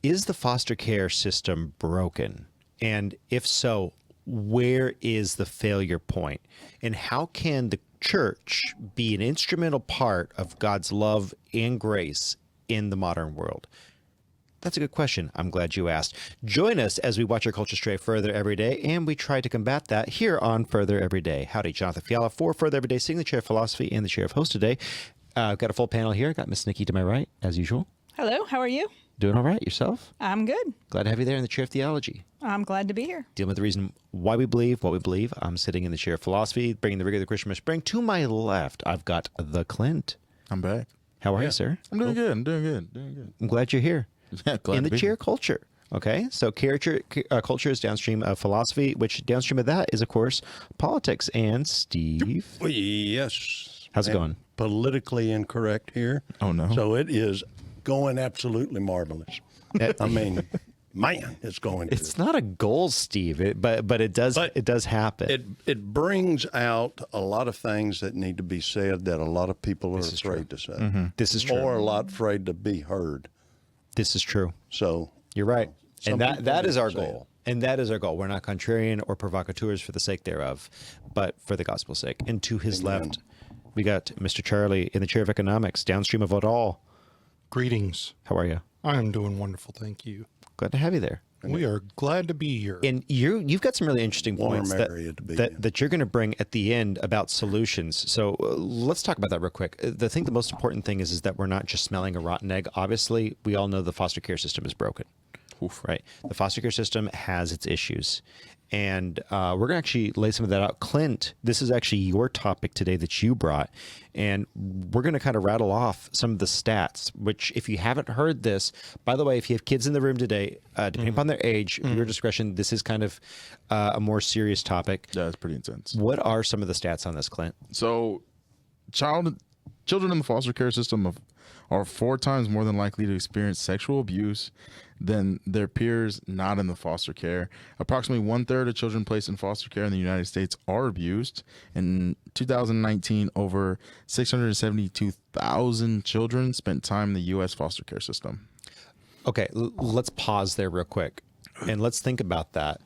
is the foster care system broken? And if so, where is the failure point? And how can the church be an instrumental part of God's love and grace in the modern world? That's a good question. I'm glad you asked. Join us as we watch our culture stray further every day, and we try to combat that here on Further Every Day. Howdy, Jonathan Fiala for Further Every Day, sitting in the chair of philosophy and the chair of host today. I've got a full panel here. Got Miss Nikki to my right, as usual. Hello, how are you? Doing all right. Yourself? I'm good. Glad to have you there in the chair of theology. I'm glad to be here. Dealing with the reason why we believe what we believe. I'm sitting in the chair of philosophy, bringing the rigor of the Christian spring. To my left, I've got the Clint. I'm back. How are you, sir? I'm doing good. I'm doing good. I'm glad you're here. Yeah, glad in to the be chair here. culture. Okay, so culture is downstream of philosophy, which downstream of that is, of course, politics. And Steve, Well, yes. how's it I'm going? Politically incorrect here. Oh, no. So it is going absolutely marvelous. I mean, man, it's going. It's not a goal, Steve, but it does happen. It brings out a lot of things that need to be said that a lot of people are afraid to say. Mm-hmm. This is true. Or a lot afraid to be heard. This is true. So You're right. And some people that is need our to say goal. And that is our goal. We're not contrarian or provocateurs for the sake thereof, but for the gospel's sake. And to his Amen. left, we got Mr. Charlie in the chair of economics, downstream of it all. Greetings. How are you? I am doing wonderful, thank you. Glad to have you there. We are glad to be here. And you've got some really interesting Warm points area to be in. that you're going to bring at the end about solutions. So let's talk about that real quick. The most important thing is that we're not just smelling a rotten egg. Obviously, we all know the foster care system is broken. Right. The foster care system has its issues. And we're going to actually lay some of that out. Clint, this is actually your topic today that you brought. And we're going to kind of rattle off some of the stats, which if you haven't heard this, by the way, if you have kids in the room today, depending upon their age, your discretion, this is kind of a more serious topic. Yeah, it's pretty intense. What are some of the stats on this, Clint? So, children in the foster care system are 4 times more than likely to experience sexual abuse than their peers not in the foster care. Approximately 1/3 of children placed in foster care in the United States are abused. In 2019, over 672,000 children spent time in the U.S. foster care system. Okay, let's pause there real quick and let's think about that.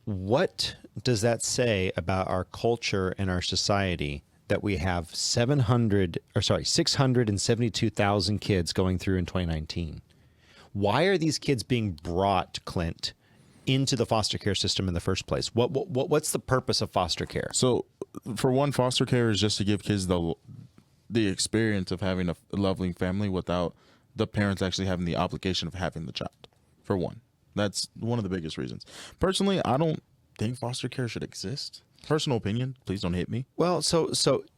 What does that say about our culture and our society that we have 672,000 kids going through in 2019? Why are these kids being brought, Clint, into the foster care system in the first place? What's the purpose of foster care? So, for one, foster care is just to give kids the experience of having a loving family without the parents actually having the obligation of having the child. For one, that's one of the biggest reasons. Personally, I don't think foster care should exist. Personal opinion. Please don't hit me. Well, so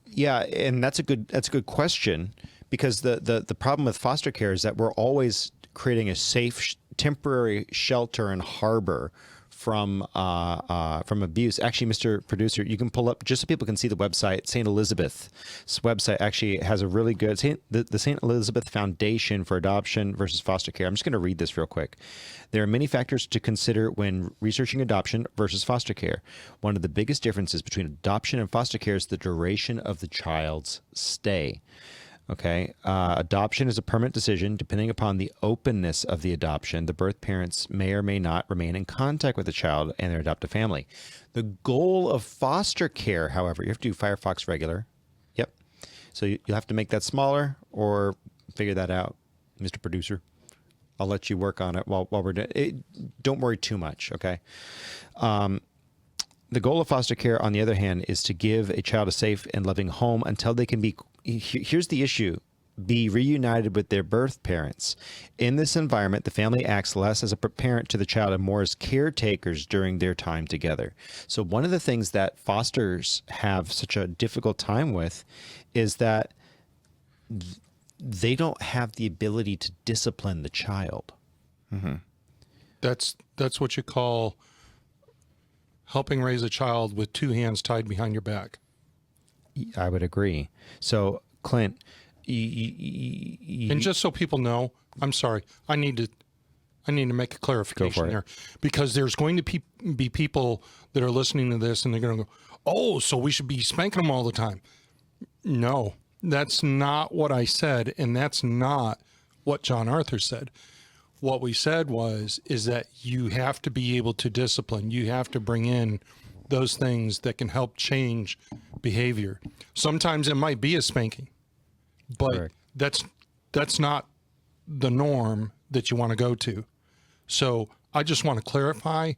yeah, and that's a good question, because the problem with foster care is that we're always creating a safe temporary shelter and harbor from abuse. Actually, Mr. Producer, you can pull up, just so people can see the website. St. Elizabeth's website actually has a really good the St. Elizabeth Foundation for Adoption versus Foster Care. I'm just going to read this real quick. There are many factors to consider when researching adoption versus foster care. One of the biggest differences between adoption and foster care is the duration of the child's stay. Okay. Adoption is a permanent decision. Depending upon the openness of the adoption, the birth parents may or may not remain in contact with the child and their adoptive family. The goal of foster care, however, you have to do Firefox regular. Yep. So you'll have to make that smaller or figure that out, Mr. Producer. I'll let you work on it while we're doing it. Don't worry too much, okay? The goal of foster care, on the other hand, is to give a child a safe and loving home until they can be, here's the issue, be reunited with their birth parents. In this environment, the family acts less as a parent to the child and more as caretakers during their time together. So one of the things that fosters have such a difficult time with is that they don't have the ability to discipline the child. Mm-hmm. That's what you call helping raise a child with 2 hands tied behind your back. I would agree. So, Clint, and just so people know, I'm sorry, I need to make a clarification here, because there's going to be people that are listening to this and they're going to go, "Oh, so we should be spanking them all the time." No, that's not what I said, and that's not what John Arthur said. what we said is that you have to be able to discipline. You have to bring in those things that can help change behavior. Sometimes it might be a spanking, but Correct. that's not the norm that you want to go to. So I just want to clarify,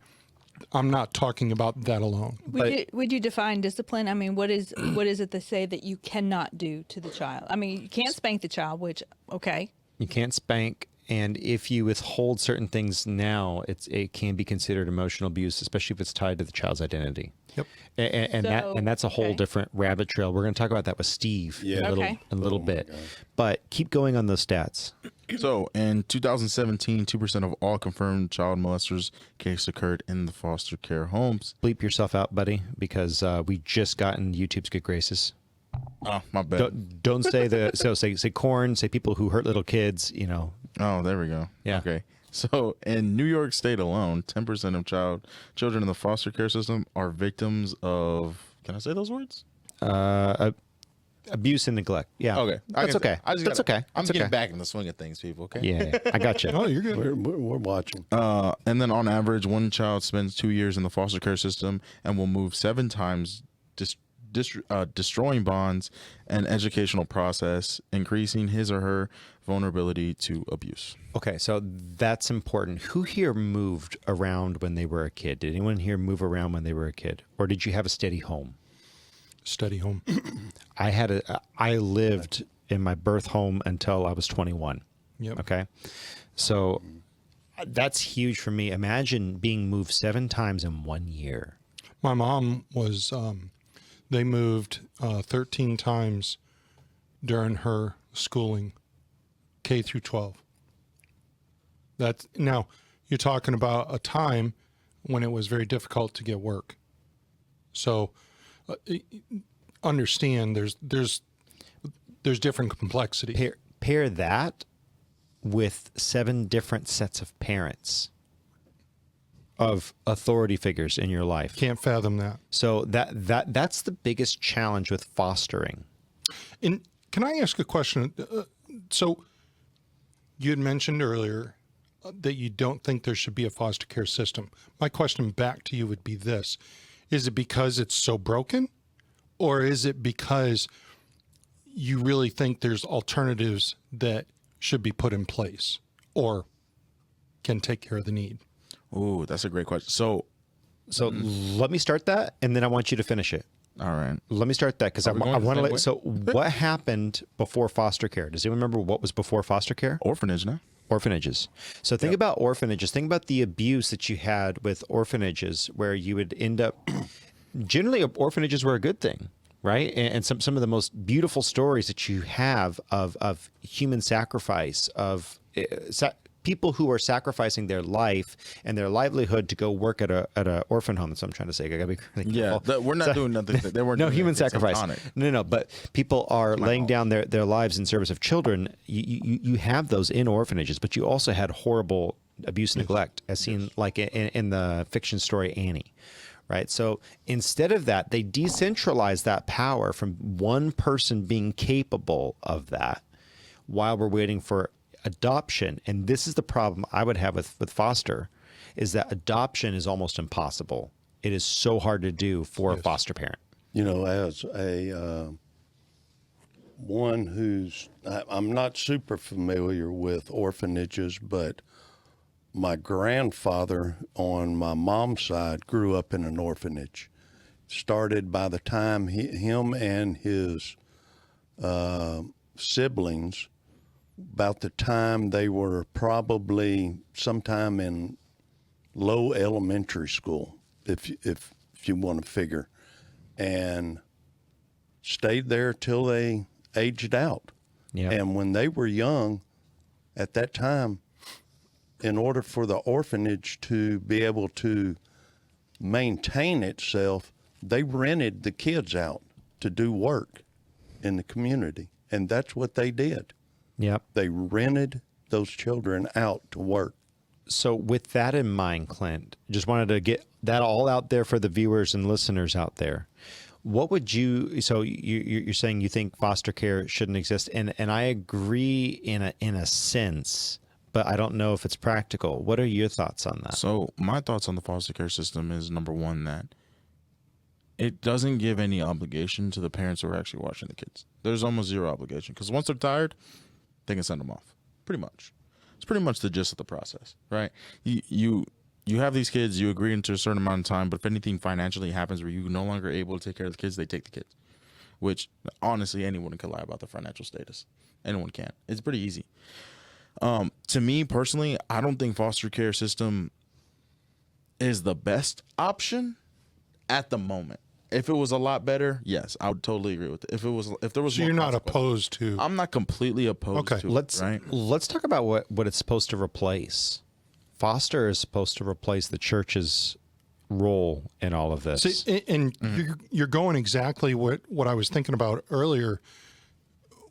I'm not talking about that alone. Would you define discipline? I mean, what is it they say that you cannot do to the child? I mean, you can't spank the child, which, okay. You can't spank, and if you withhold certain things now, it can be considered emotional abuse, especially if it's tied to the child's identity. Yep. And that's a whole okay. different rabbit trail. We're going to talk about that with Steve in Okay. a little bit. But keep going on those stats. So in 2017, 2% of all confirmed child molesters cases occurred in the foster care homes. Bleep yourself out, buddy, because we just got in YouTube's good graces. Oh, my bad. Don't say say corn, say people who hurt little kids, you know. Oh, there we go. Yeah. Okay. So in New York State alone, 10% of children in the foster care system are victims of, can I say those words? Abuse and neglect. Yeah. Okay. That's okay. That's okay. I'm That's getting okay. back in the swing of things, people. Okay. Yeah, I got you. Oh, you're good. We're watching. And then on average, one child spends 2 years in the foster care system and will move 7 times, destroying bonds and educational process, increasing his or her vulnerability to abuse. Okay, so that's important. Who here moved around when they were a kid? Did anyone here move around when they were a kid? Or did you have a steady home? Steady home. I lived in my birth home until I was 21. Yep. Okay. So that's huge for me. Imagine being moved 7 times in 1 year. My mom was, they moved 13 times during her schooling, K through 12. Now, you're talking about a time when it was very difficult to get work. So understand there's different complexities. Pair that with 7 different sets of parents, of authority figures in your life. Can't fathom that. So that's the biggest challenge with fostering. And can I ask a question? So you had mentioned earlier that you don't think there should be a foster care system. My question back to you would be this. Is it because it's so broken? Or is it because you really think there's alternatives that should be put in place or can take care of the need? Ooh, that's a great question. So, Let me start that, and then I want you to finish it. all right. Let me start that because I we going want the to same way? So what happened before foster care? Does anyone remember what was before foster care? Orphanage now. Orphanages. So think about orphanages. Think about the abuse that you had with orphanages, where you would end up. Generally, orphanages were a good thing, right? And some of the most beautiful stories that you have of human sacrifice, of people who are sacrificing their life and their livelihood to go work at a orphan home. That's what I'm trying to say. I gotta be really Yeah, careful. we're not doing nothing. They weren't No doing human anything sacrifice. tectonic. No. But people are laying down their lives in service of children. You have those in orphanages, but you also had horrible abuse and neglect, as seen like in the fiction story Annie. Right. So instead of that, they decentralized that power from one person being capable of that while we're waiting for adoption. And this is the problem I would have with foster, is that adoption is almost impossible. It is so hard to do for a foster parent. You know, as a one who's, I'm not super familiar with orphanages, but my grandfather on my mom's side grew up in an orphanage. Started by the time him and his siblings, about the time they were probably sometime in low elementary school, if you want to figure, and stayed there till they aged out. Yeah. And when they were young, at that time, in order for the orphanage to be able to maintain itself, they rented the kids out to do work in the community. And that's what they did. Yep. They rented those children out to work. So with that in mind, Clint, just wanted to get that all out there for the viewers and listeners out there. What would you, so you're saying you think foster care shouldn't exist, and I agree in a sense, but I don't know if it's practical. What are your thoughts on that? So my thoughts on the foster care system is, number one, that it doesn't give any obligation to the parents who are actually watching the kids. There's almost zero obligation, because once they're tired, they can send them off. Pretty much. It's pretty much the gist of the process, right? You have these kids, you agree into a certain amount of time, but if anything financially happens where you're no longer able to take care of the kids, they take the kids. Which, honestly, anyone can lie about their financial status. Anyone can. It's pretty easy. To me, personally, I don't think foster care system is the best option at the moment. If it was a lot better, yes, I would totally agree with it. If there was, So more you're not consequences. opposed to. I'm not completely opposed Okay. to Let's it, right? let's talk about what it's supposed to replace. Foster is supposed to replace the church's role in all of this. See, and you're going exactly what I was thinking about earlier,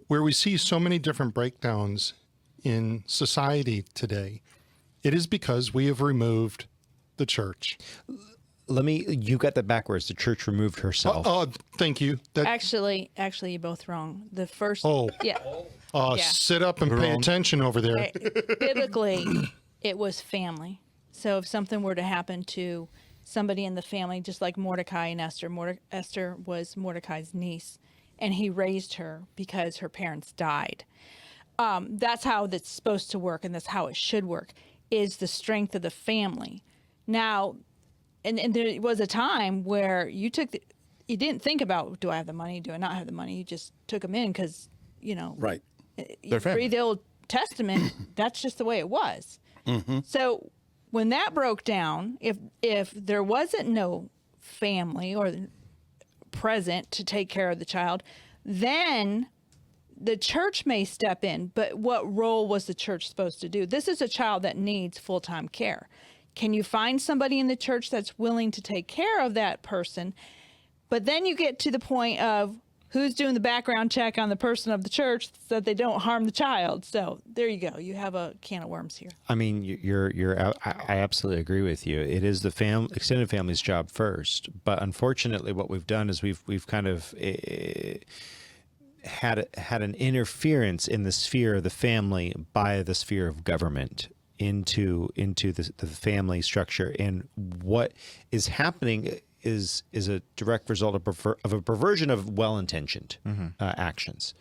where we see so many different breakdowns in society today. It is because we have removed the church. You got that backwards. The church removed herself. Oh, thank you. That Actually, you're both wrong. The first, Oh. yeah, yeah. sit up and pay attention over there. Right. Biblically, it was family. So if something were to happen to somebody in the family, just like Mordecai and Esther, Esther was Mordecai's niece, and he raised her because her parents died. That's how that's supposed to work, and that's how it should work, is the strength of the family. Now, and there was a time where you didn't think about, do I have the money? Do I not have the money? You just took them in because, Right. They're family. read the Old Testament, that's just the way it was. So when that broke down, if there wasn't no family or present to take care of the child, then the church may step in. But what role was the church supposed to do? This is a child that needs full-time care. Can you find somebody in the church that's willing to take care of that person? But then you get to the point of who's doing the background check on the person of the church so that they don't harm the child. So there you go. You have a can of worms here. I mean, I absolutely agree with you. It is the extended family's job first, but unfortunately, what we've done is we've kind of had an interference in the sphere of the family by the sphere of government into the family structure, and what is happening is a direct result of a perversion of well-intentioned actions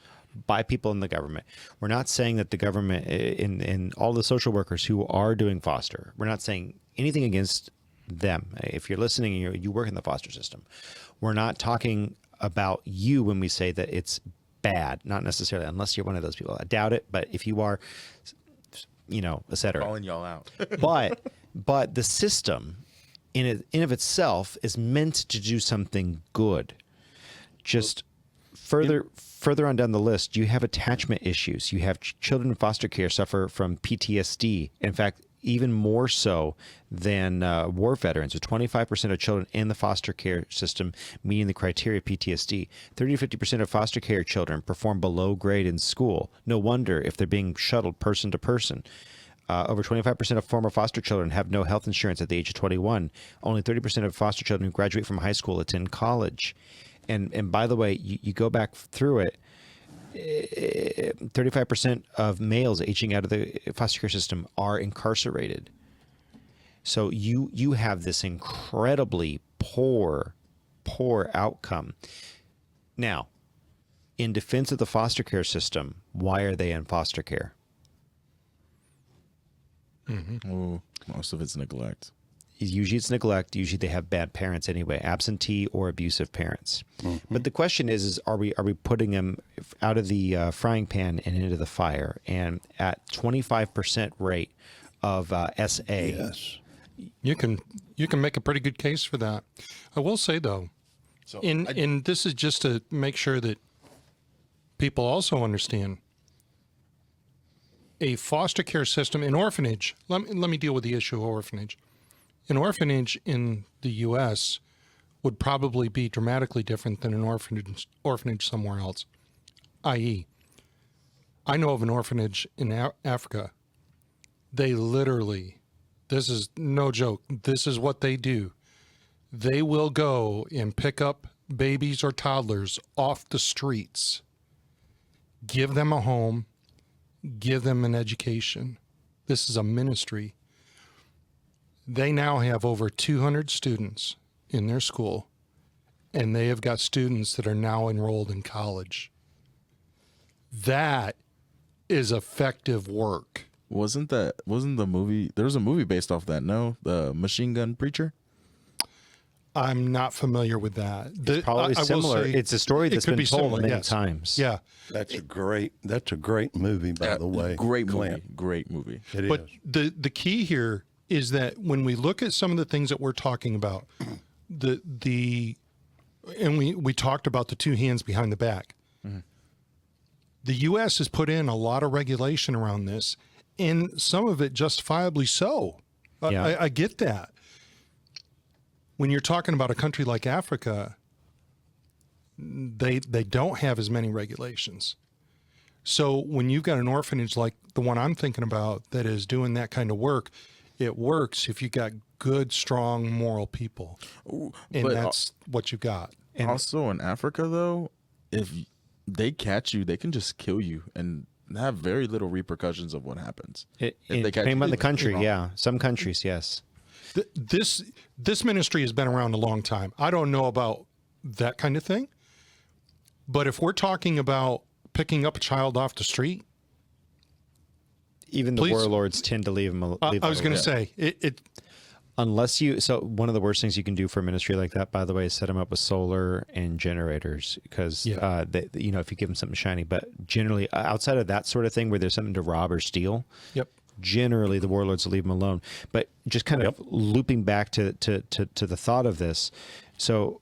by people in the government. We're not saying that the government in all the social workers who are doing foster, we're not saying anything against them. If you're listening and you work in the foster system, we're not talking about you when we say that it's bad, not necessarily, unless you're one of those people. I doubt it, but if you are, et cetera. Calling y'all out. but the system in of itself is meant to do something good. Just further on down the list, you have attachment issues. You have children in foster care suffer from PTSD. In fact, even more so than war veterans, with 25% of children in the foster care system meeting the criteria of PTSD. 30 to 50% of foster care children perform below grade in school. No wonder if they're being shuttled person to person. Over 25% of former foster children have no health insurance at the age of 21. Only 30% of foster children who graduate from high school attend college. And by the way, you go back through it, 35% of males aging out of the foster care system are incarcerated. So you have this incredibly poor outcome. Now, in defense of the foster care system, why are they in foster care? Ooh, most of it's neglect. Usually it's neglect. Usually they have bad parents anyway, absentee or abusive parents. But the question is are we putting them out of the frying pan and into the fire? And at 25% rate of SA, Yes. You can make a pretty good case for that. I will say though, and this is just to make sure that people also understand, a foster care system, an orphanage. Let me deal with the issue of orphanage. An orphanage in the U.S. would probably be dramatically different than an orphanage somewhere else. I.e., I know of an orphanage in Africa. They literally, this is no joke, this is what they do. They will go and pick up babies or toddlers off the streets, give them a home, give them an education. This is a ministry. They now have over 200 students in their school, and they have got students that are now enrolled in college. That is effective work. Wasn't the movie? There was a movie based off that. No, the Machine Gun Preacher. I'm not familiar with that. Probably I will similar. say It's a story it that's could been be told similar, many yes. times. Yeah. That's a great movie, by the way. Great movie. Clint. Great movie. It But is. the key here is that when we look at some of the things that we're talking about, and we talked about the two hands behind the back. Mm-hmm. The U.S. has put in a lot of regulation around this, and some of it justifiably so. Yeah. I get that. When you're talking about a country like Africa, they don't have as many regulations. So when you've got an orphanage like the one I'm thinking about that is doing that kind of work, it works if you've got good, strong, moral people. And but that's what you've got. And also in Africa, though, if they catch you, they can just kill you and have very little repercussions of what happens. Depending on the country, yeah. Some countries, yes. This ministry has been around a long time. I don't know about that kind of thing. But if we're talking about picking up a child off the street, Even the Please. warlords tend to leave them. I was going to say it. Unless you, so one of the worst things you can do for a ministry like that, by the way, is set them up with solar and generators because, Yeah. if you give them something shiny, but generally outside of that sort of thing where there's something to rob or steal, Yep. generally the warlords will leave them alone. But just kind of looping back to the thought of this. So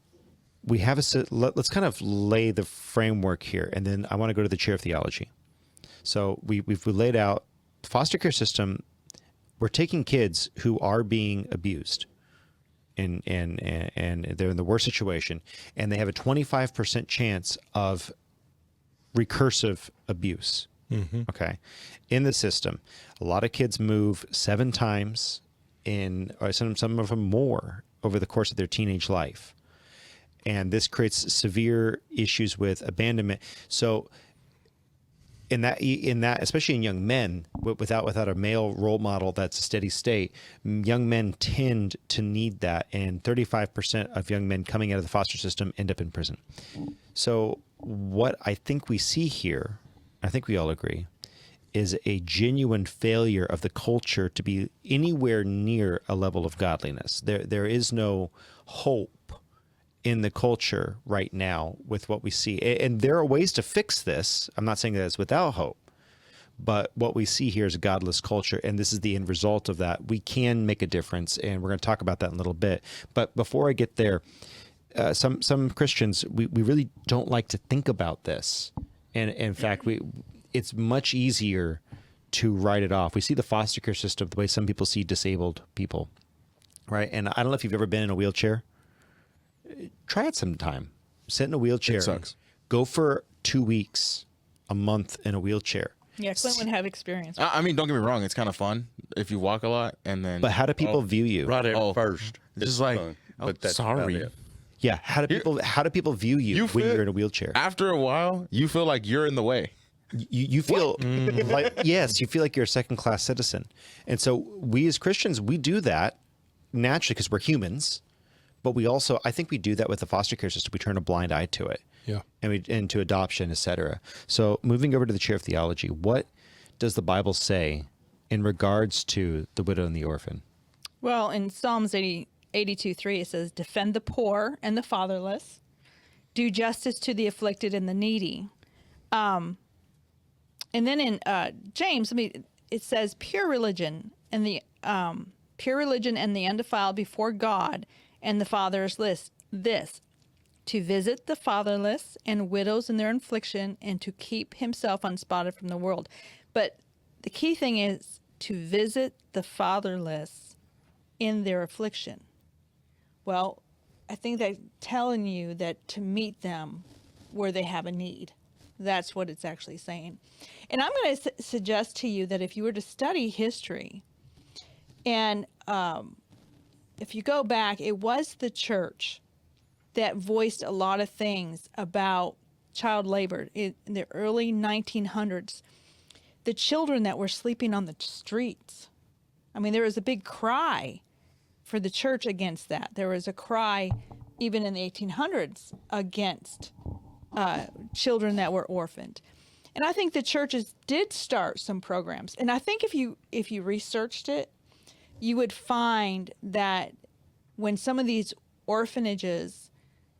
we have let's kind of lay the framework here. And then I want to go to the chair of theology. So we've laid out the foster care system. We're taking kids who are being abused and they're in the worst situation, and they have a 25% chance of recursive abuse. Okay. In the system, a lot of kids move 7 times or some of them more over the course of their teenage life. And this creates severe issues with abandonment. So in that, especially in young men, without a male role model that's a steady state, young men tend to need that, and 35% of young men coming out of the foster system end up in prison. So what I think we see here, I think we all agree, is a genuine failure of the culture to be anywhere near a level of godliness. There is no hope in the culture right now with what we see. And there are ways to fix this. I'm not saying that it's without hope, but what we see here is a godless culture, and this is the end result of that. We can make a difference, and we're going to talk about that in a little bit. But before I get there, some Christians, we really don't like to think about this. And in fact, it's much easier to write it off. We see the foster care system the way some people see disabled people, right? And I don't know if you've ever been in a wheelchair. Try it sometime. Sit in a wheelchair. It sucks. Go for 2 weeks, a month in a wheelchair. Yeah, Clint would have experience. I mean, don't get me wrong; it's kind of fun if you walk a lot, and then. But how do people view you? Right at Oh, first. it's just like, fun, oh, but that's about sorry. it. Yeah. How do people view you, when feel- you're in a wheelchair? After a while, you feel like you're in the way. You feel like, yes, you feel like you're a second-class citizen. And so we as Christians, we do that naturally because we're humans. But we also, I think we do that with the foster care system. We turn a blind eye to it. Yeah. And to adoption, et cetera. So moving over to the chair of theology, what does the Bible say in regards to the widow and the orphan? Well, in Psalms 82:3, it says, defend the poor and the fatherless, do justice to the afflicted and the needy. And then in James, it says pure religion and the undefiled before God and the Father is this, to visit the fatherless and widows in their affliction and to keep himself unspotted from the world. But the key thing is to visit the fatherless in their affliction. Well, I think that's telling you that to meet them where they have a need. That's what it's actually saying. And I'm going to suggest to you that if you were to study history, and if you go back, it was the church that voiced a lot of things about child labor in the early 1900s. the children that were sleeping on the streets. I mean, there was a big cry for the church against that. There was a cry even in the 1800s against children that were orphaned. And I think the churches did start some programs. And I think if you researched it, you would find that when some of these orphanages,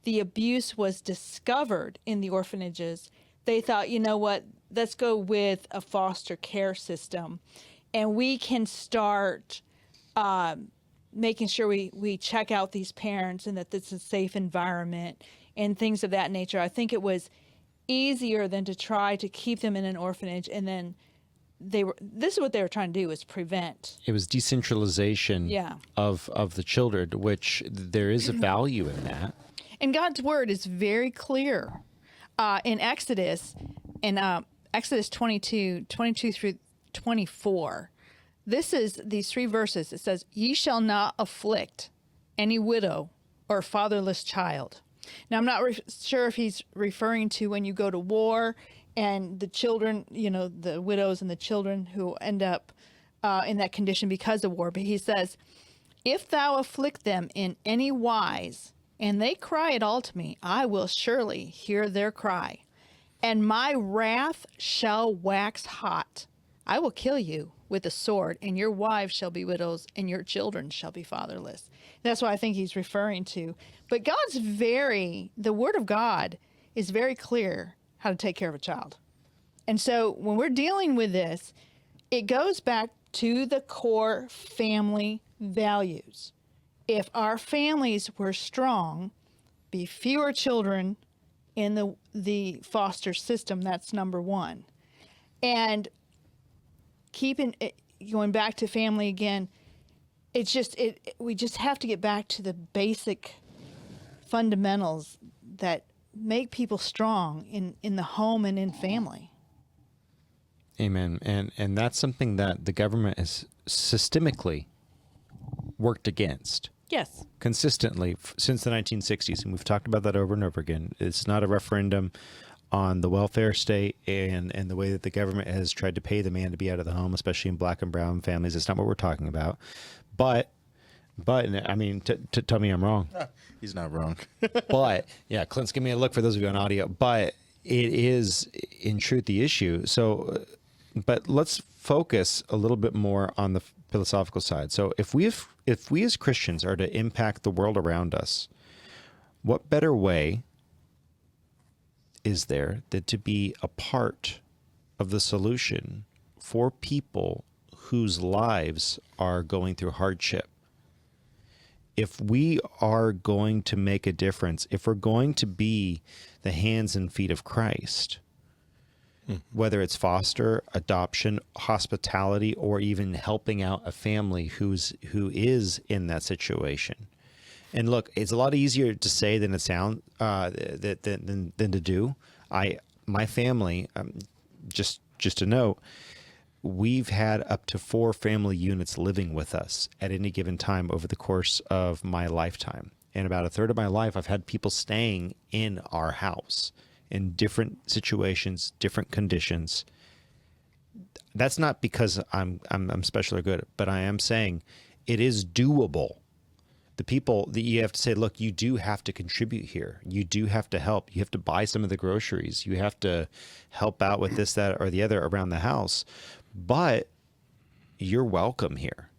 the abuse was discovered in the orphanages, they thought, you know what, let's go with a foster care system. And we can start making sure we check out these parents and that this is a safe environment and things of that nature. I think it was easier than to try to keep them in an orphanage, and then this is what they were trying to do, is prevent. It was decentralization of the children, which there is a value in that. And God's word is very clear in Exodus, Exodus 22 through 24. This is these 3 verses. It says, "Ye shall not afflict any widow or fatherless child." Now, I'm not sure if he's referring to when you go to war and the children, the widows and the children who end up in that condition because of war. But he says, "If thou afflict them in any wise, and they cry at all to me, I will surely hear their cry. And my wrath shall wax hot. I will kill you with a sword, and your wives shall be widows, and your children shall be fatherless." That's what I think he's referring to. But the word of God is very clear how to take care of a child. And so when we're dealing with this, it goes back to the core family values. If our families were strong, be fewer children in the foster system, that's number one. And going back to family again, we just have to get back to the basic fundamentals that make people strong in the home and in family. Amen. And that's something that the government has systemically worked against. Yes. Consistently since the 1960s. And we've talked about that over and over again. It's not a referendum on the welfare state and the way that the government has tried to pay the man to be out of the home, especially in black and brown families. It's not what we're talking about. But I mean, tell me I'm wrong. He's not wrong. But yeah, Clint's giving me a look for those of you on audio. But it is in truth the issue. So, but let's focus a little bit more on the philosophical side. So if we as Christians are to impact the world around us, what better way is there than to be a part of the solution for people whose lives are going through hardship? If we are going to make a difference, if we're going to be the hands and feet of Christ, whether it's foster, adoption, hospitality, or even helping out a family who is in that situation. And look, it's a lot easier to say than it sounds than to do. My family, just a note, we've had up to 4 family units living with us at any given time over the course of my lifetime. And about a third of my life, I've had people staying in our house in different situations, different conditions. That's not because I'm special or good, but I am saying it is doable. The people that you have to say, look, you do have to contribute here. You do have to help. You have to buy some of the groceries. You have to help out with this, that, or the other around the house. But you're welcome here.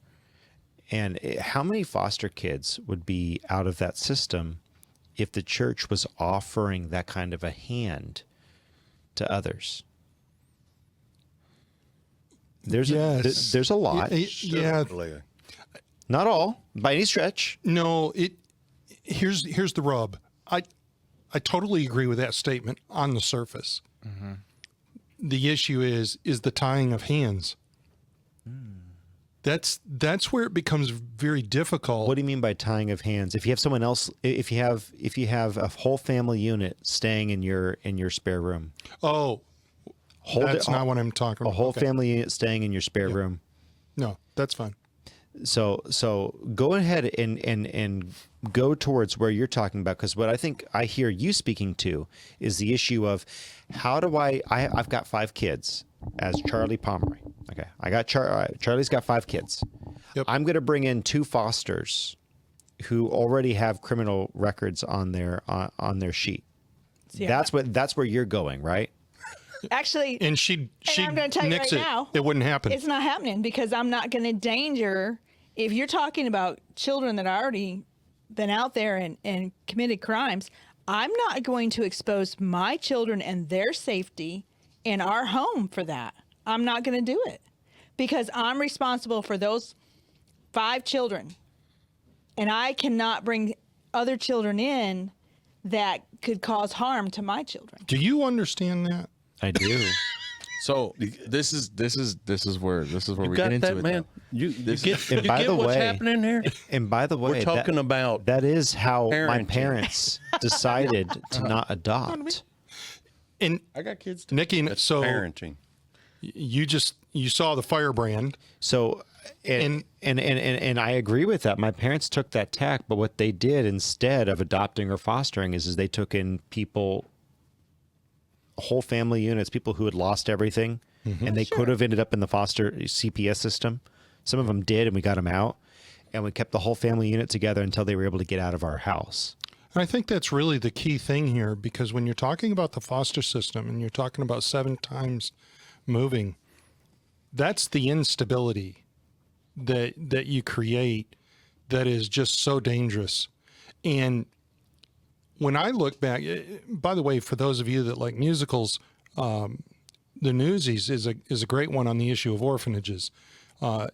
And how many foster kids would be out of that system if the church was offering that kind of a hand to others? There's a lot. Yeah. Not all, by any stretch. No, here's the rub. I totally agree with that statement on the surface. Mm-hmm. The issue is the tying of hands. That's where it becomes very difficult. What do you mean by tying of hands? If you have someone else, if you have a whole family unit staying in your spare room. Oh, that's not what I'm talking about. A whole family unit staying in your spare room. No, that's fine. So go ahead and go towards where you're talking about, because what I think I hear you speaking to is the issue of how do I've got 5 kids as Charlie Pomeroy. Okay, I got Charlie's got 5 kids. Yep. I'm going to bring in 2 fosters who already have criminal records on their sheet. Yeah. That's where you're going, right? Actually, And she I'm going to tell you nix right it. now, It wouldn't happen. it's not happening because I'm not going to endanger. If you're talking about children that already been out there and committed crimes, I'm not going to expose my children and their safety in our home for that. I'm not going to do it because I'm responsible for those 5 children, and I cannot bring other children in that could cause harm to my children. Do you understand that? I do. So this is where we Got get into that, it. man? though. You get, And you by get the what's way- happening here? And by the way, We're talking about that is how my parenting. parents decided to not adopt. And I got kids too. Nikki, so parenting. you saw the firebrand. So, and I agree with that. My parents took that tack, but what they did instead of adopting or fostering is they took in people, whole family units, people who had lost everything, and they could have ended up in the foster CPS system. Some of them did, and we got them out, and we kept the whole family unit together until they were able to get out of our house. I think that's really the key thing here, because when you're talking about the foster system and you're talking about 7 times moving, that's the instability that you create that is just so dangerous. And when I look back, by the way, for those of you that like musicals, The Newsies is a great one on the issue of orphanages.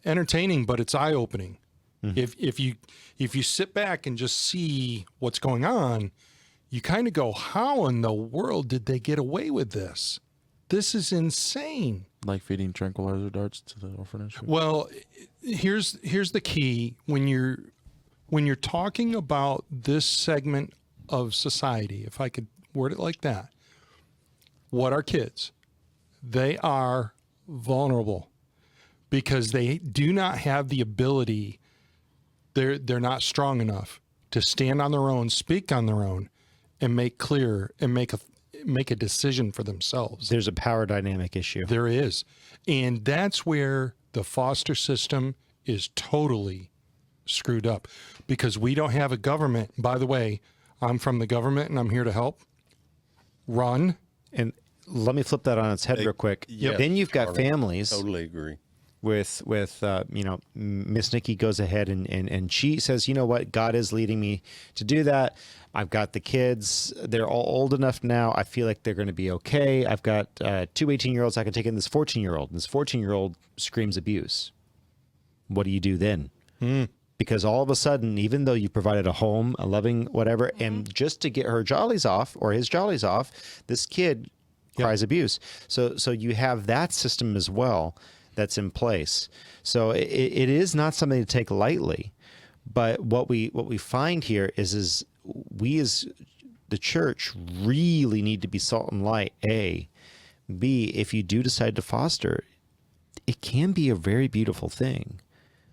Entertaining, but it's eye-opening. If you sit back and just see what's going on, you kind of go, how in the world did they get away with this? This is insane. Like feeding tranquilizer darts to the orphanage. Well, here's the key when you're talking about this segment of society, if I could word it like that. What are kids? They are vulnerable because they do not have the ability. They're not strong enough to stand on their own, speak on their own, and make clear and make a decision for themselves. There's a power dynamic issue. There is. And that's where the foster system is totally screwed up because we don't have a government. By the way, I'm from the government and I'm here to help. Run. And let me flip that on its head real quick. yes, Then you've got Charlie. families Totally agree. with Miss Nikki goes ahead and she says, you know what, God is leading me to do that. I've got the kids. They're all old enough now. I feel like they're going to be okay. I've got 2 18-year-olds. I can take in this 14-year-old. And this 14-year-old screams abuse. What do you do then? Because all of a sudden, even though you provided a home, a loving whatever, and just to get her jollies off or his jollies off, this kid cries abuse. So you have that system as well that's in place. So it is not something to take lightly. But what we find here is we as the church really need to be salt and light. A, B, if you do decide to foster, it can be a very beautiful thing,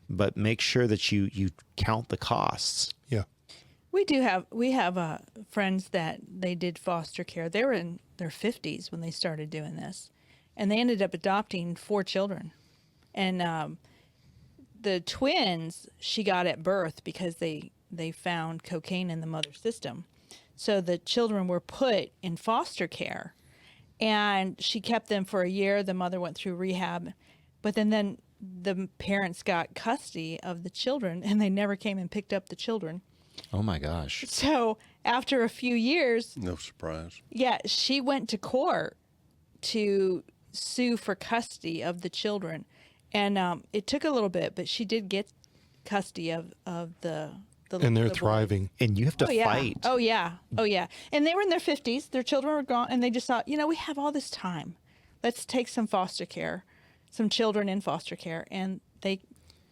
but make sure that you count the costs. Yeah. We have friends that they did foster care. They were in their 50s when they started doing this, and they ended up adopting 4 children. And the twins she got at birth because they found cocaine in the mother's system. So the children were put in foster care, and she kept them for a year. The mother went through rehab, but then the parents got custody of the children, and they never came and picked up the children. Oh my gosh. So after a few years, No surprise. yeah, she went to court to sue for custody of the children. And it took a little bit, but she did get custody of the And they're the boys. thriving. And you have to Oh yeah. fight. Oh yeah. Oh yeah. And they were in their 50s. Their children were gone, and they just thought, we have all this time. Let's take some foster care, some children in foster care, and they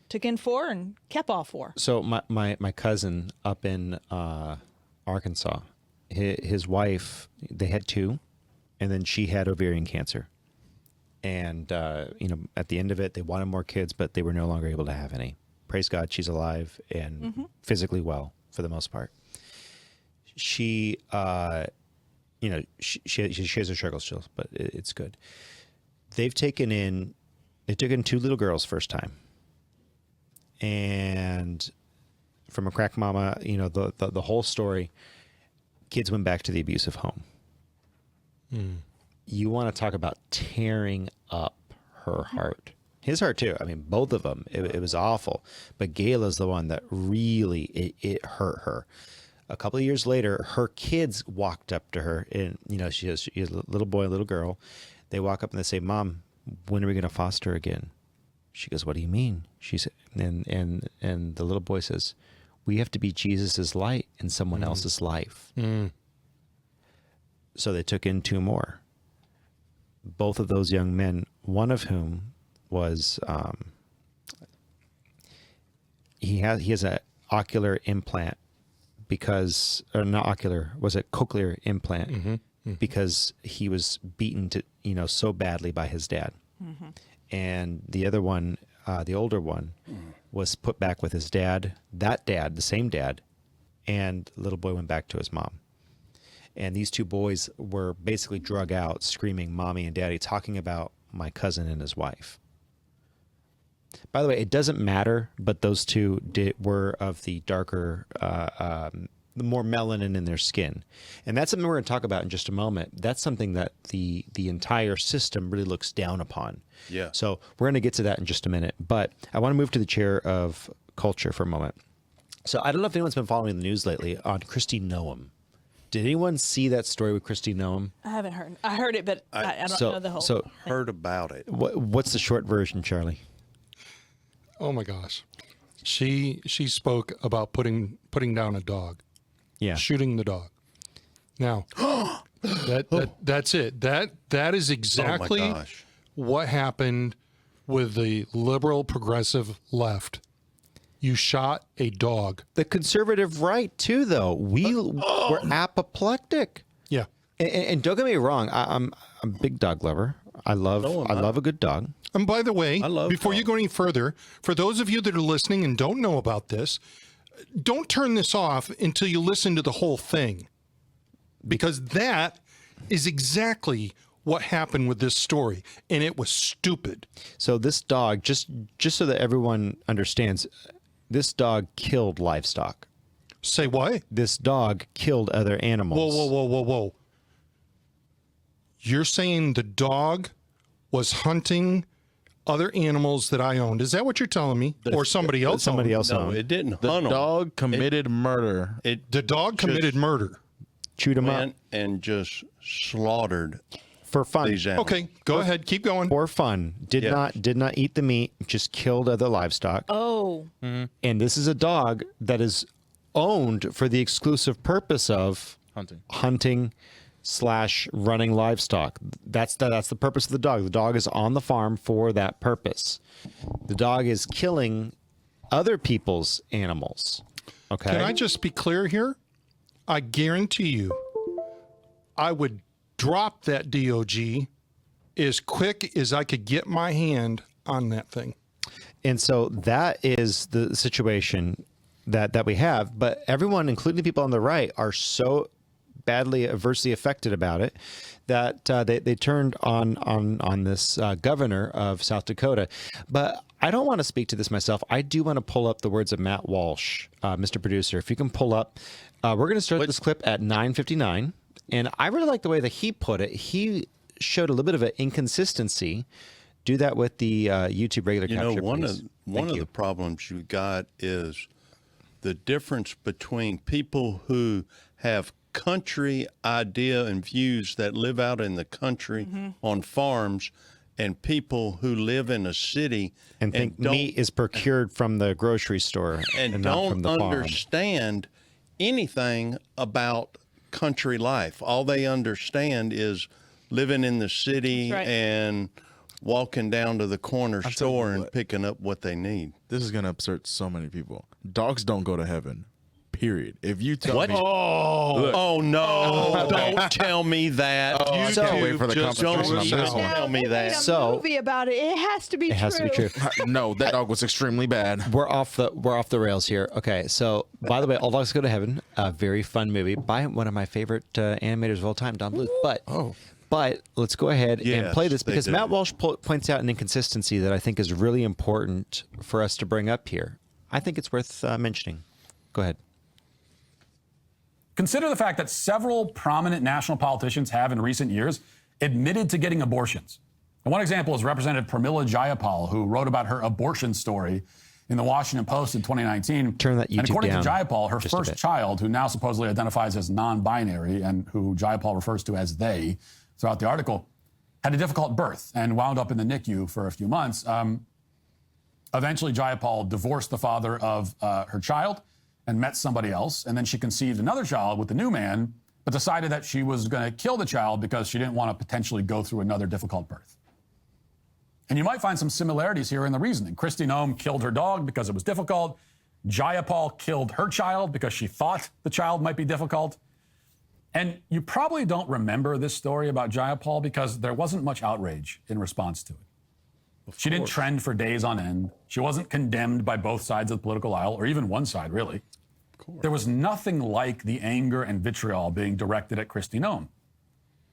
took in 4 and kept all 4. So my cousin up in Arkansas, his wife, they had 2, and then she had ovarian cancer. And, at the end of it, they wanted more kids, but they were no longer able to have any. Praise God, she's alive and physically well for the most part. She, she has her struggles still, but it's good. They took in 2 little girls first time. And from a crack mama, the whole story, kids went back to the abusive home. You want to talk about tearing up her heart. His heart too. I mean, both of them. It was awful. But Gayla's the one that really, it hurt her. A couple of years later, her kids walked up to her, and she has a little boy, a little girl. They walk up and they say, "Mom, when are we going to foster again?" She goes, "What do you mean?" She said, and the little boy says, "We have to be Jesus's light in someone else's life." So they took in 2 more. Both of those young men, one of whom was he has an ocular implant or not ocular, was it cochlear implant because he was beaten to so badly by his dad. And the other one, the older one, was put back with his dad, the same dad, and the little boy went back to his mom. And these 2 boys were basically drug out, screaming, "Mommy and Daddy," talking about my cousin and his wife. By the way, it doesn't matter, but those 2 were of the darker, the more melanin in their skin. And that's something we're going to talk about in just a moment. That's something that the entire system really looks down upon. Yeah. So we're going to get to that in just a minute. But I want to move to the chair of culture for a moment. So I don't know if anyone's been following the news lately on Kristi Noem. Did anyone see that story with Kristi Noem? I haven't heard. I heard it, but I don't know the whole. So Heard about it. what's the short version, Charlie? Oh my gosh. She spoke about putting down a dog. Yeah. Shooting the dog. Now, that's it. That is exactly gosh. what happened with the liberal progressive left. You shot a dog. The conservative right too, though. We're apoplectic. Yeah. And don't get me wrong, I'm a big dog lover. I love a good dog. And by the way, before you dogs. go any further, for those of you that are listening and don't know about this, don't turn this off until you listen to the whole thing. Because that is exactly what happened with this story. And it was stupid. So this dog, just so that everyone understands, this dog killed livestock. Say what? This dog killed other animals. Whoa. You're saying the dog was hunting other animals that I owned. Is that what you're telling me? Or somebody else? Somebody else No, owned. it didn't The hunt 'em. dog committed murder. The dog committed murder. Chewed him up Went and just slaughtered for fun. these animals. Okay, go ahead. Keep going. For fun. Did not eat the meat, just killed other livestock. Oh, And this is a dog that is owned for the exclusive purpose of hunting / running livestock. That's the purpose of the dog. The dog is on the farm for that purpose. The dog is killing other people's animals. Okay. Can I just be clear here? I guarantee you, I would drop that DOG as quick as I could get my hand on that thing. And so that is the situation that we have. But everyone, including the people on the right, are so badly adversely affected about it that they turned on this governor of South Dakota. But I don't want to speak to this myself. I do want to pull up the words of Matt Walsh, Mr. Producer. If you can pull up, we're going to start this clip at 9:59. And I really like the way that he put it. He showed a little bit of an inconsistency. Do that with the YouTube regular capture, one please. of the problems you got is the difference between people who have country idea and views that live out in the country on farms and people who live in a city and think meat is procured from the grocery store and not from don't the farm. understand anything about country life. All they understand is living in the city That's right. and walking down to the corner tell store you and what. picking up what they need. This is gonna upset so many people. Dogs don't go to heaven. Period. If you tell me, Oh no! Don't tell me that. I can't wait for the just conversation on don't this one. tell me They made that. a So- movie about it. It has to be It true. has to be true. no, that dog was extremely bad. We're off the rails here. Okay, so by the way, All Dogs Go to Heaven, a very fun movie by one of my favorite animators of all time, Don Bluth. But But let's go ahead and Yes, play this they because do. Matt Walsh points out an inconsistency that I think is really important for us to bring up here. I think it's worth mentioning. Go ahead. Consider the fact that several prominent national politicians have in recent years admitted to getting abortions. And one example is Representative Pramila Jayapal, who wrote about her abortion story in the Washington Post in 2019. Turn that YouTube and according down to Jayapal, her just a first bit. child, who now supposedly identifies as non-binary and who Jayapal refers to as they throughout the article, had a difficult birth and wound up in the NICU for a few months. Eventually, Jayapal divorced the father of her child and met somebody else. And then she conceived another child with the new man, but decided that she was going to kill the child because she didn't want to potentially go through another difficult birth. And you might find some similarities here in the reasoning. Kristi Noem killed her dog because it was difficult. Jayapal killed her child because she thought the child might be difficult. And you probably don't remember this story about Jayapal because there wasn't much outrage in response to it. She didn't trend for days on end. She wasn't condemned by both sides of the political aisle, or even one side, really. There was nothing like the anger and vitriol being directed at Kristi Noem.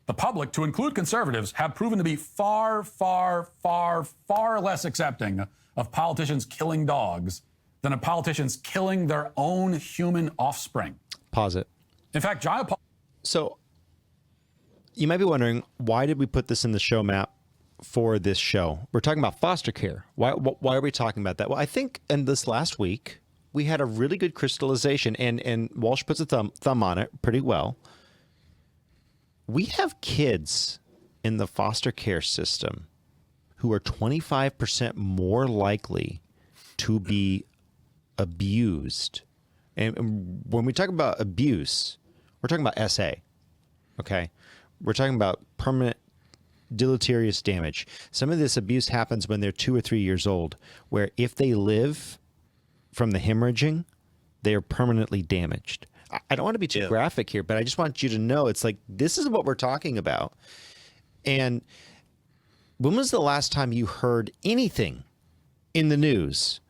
The public, to include conservatives, have proven to be far, far, far, far less accepting of politicians killing dogs than of politicians killing their own human offspring. Pause it. In fact, Jayapal... So you might be wondering, why did we put this in the show map for this show? We're talking about foster care. Why are we talking about that? Well, I think in this last week, we had a really good crystallization, and Walsh puts a thumb on it pretty well. We have kids in the foster care system who are 25% more likely to be abused. And when we talk about abuse, we're talking about SA, okay? We're talking about permanent deleterious damage. Some of this abuse happens when they're 2 or 3 years old, where if they live from the hemorrhaging, they are permanently damaged. I don't want to be too graphic here, but I just want you to know it's like this is what we're talking about. And when was the last time you heard anything in the news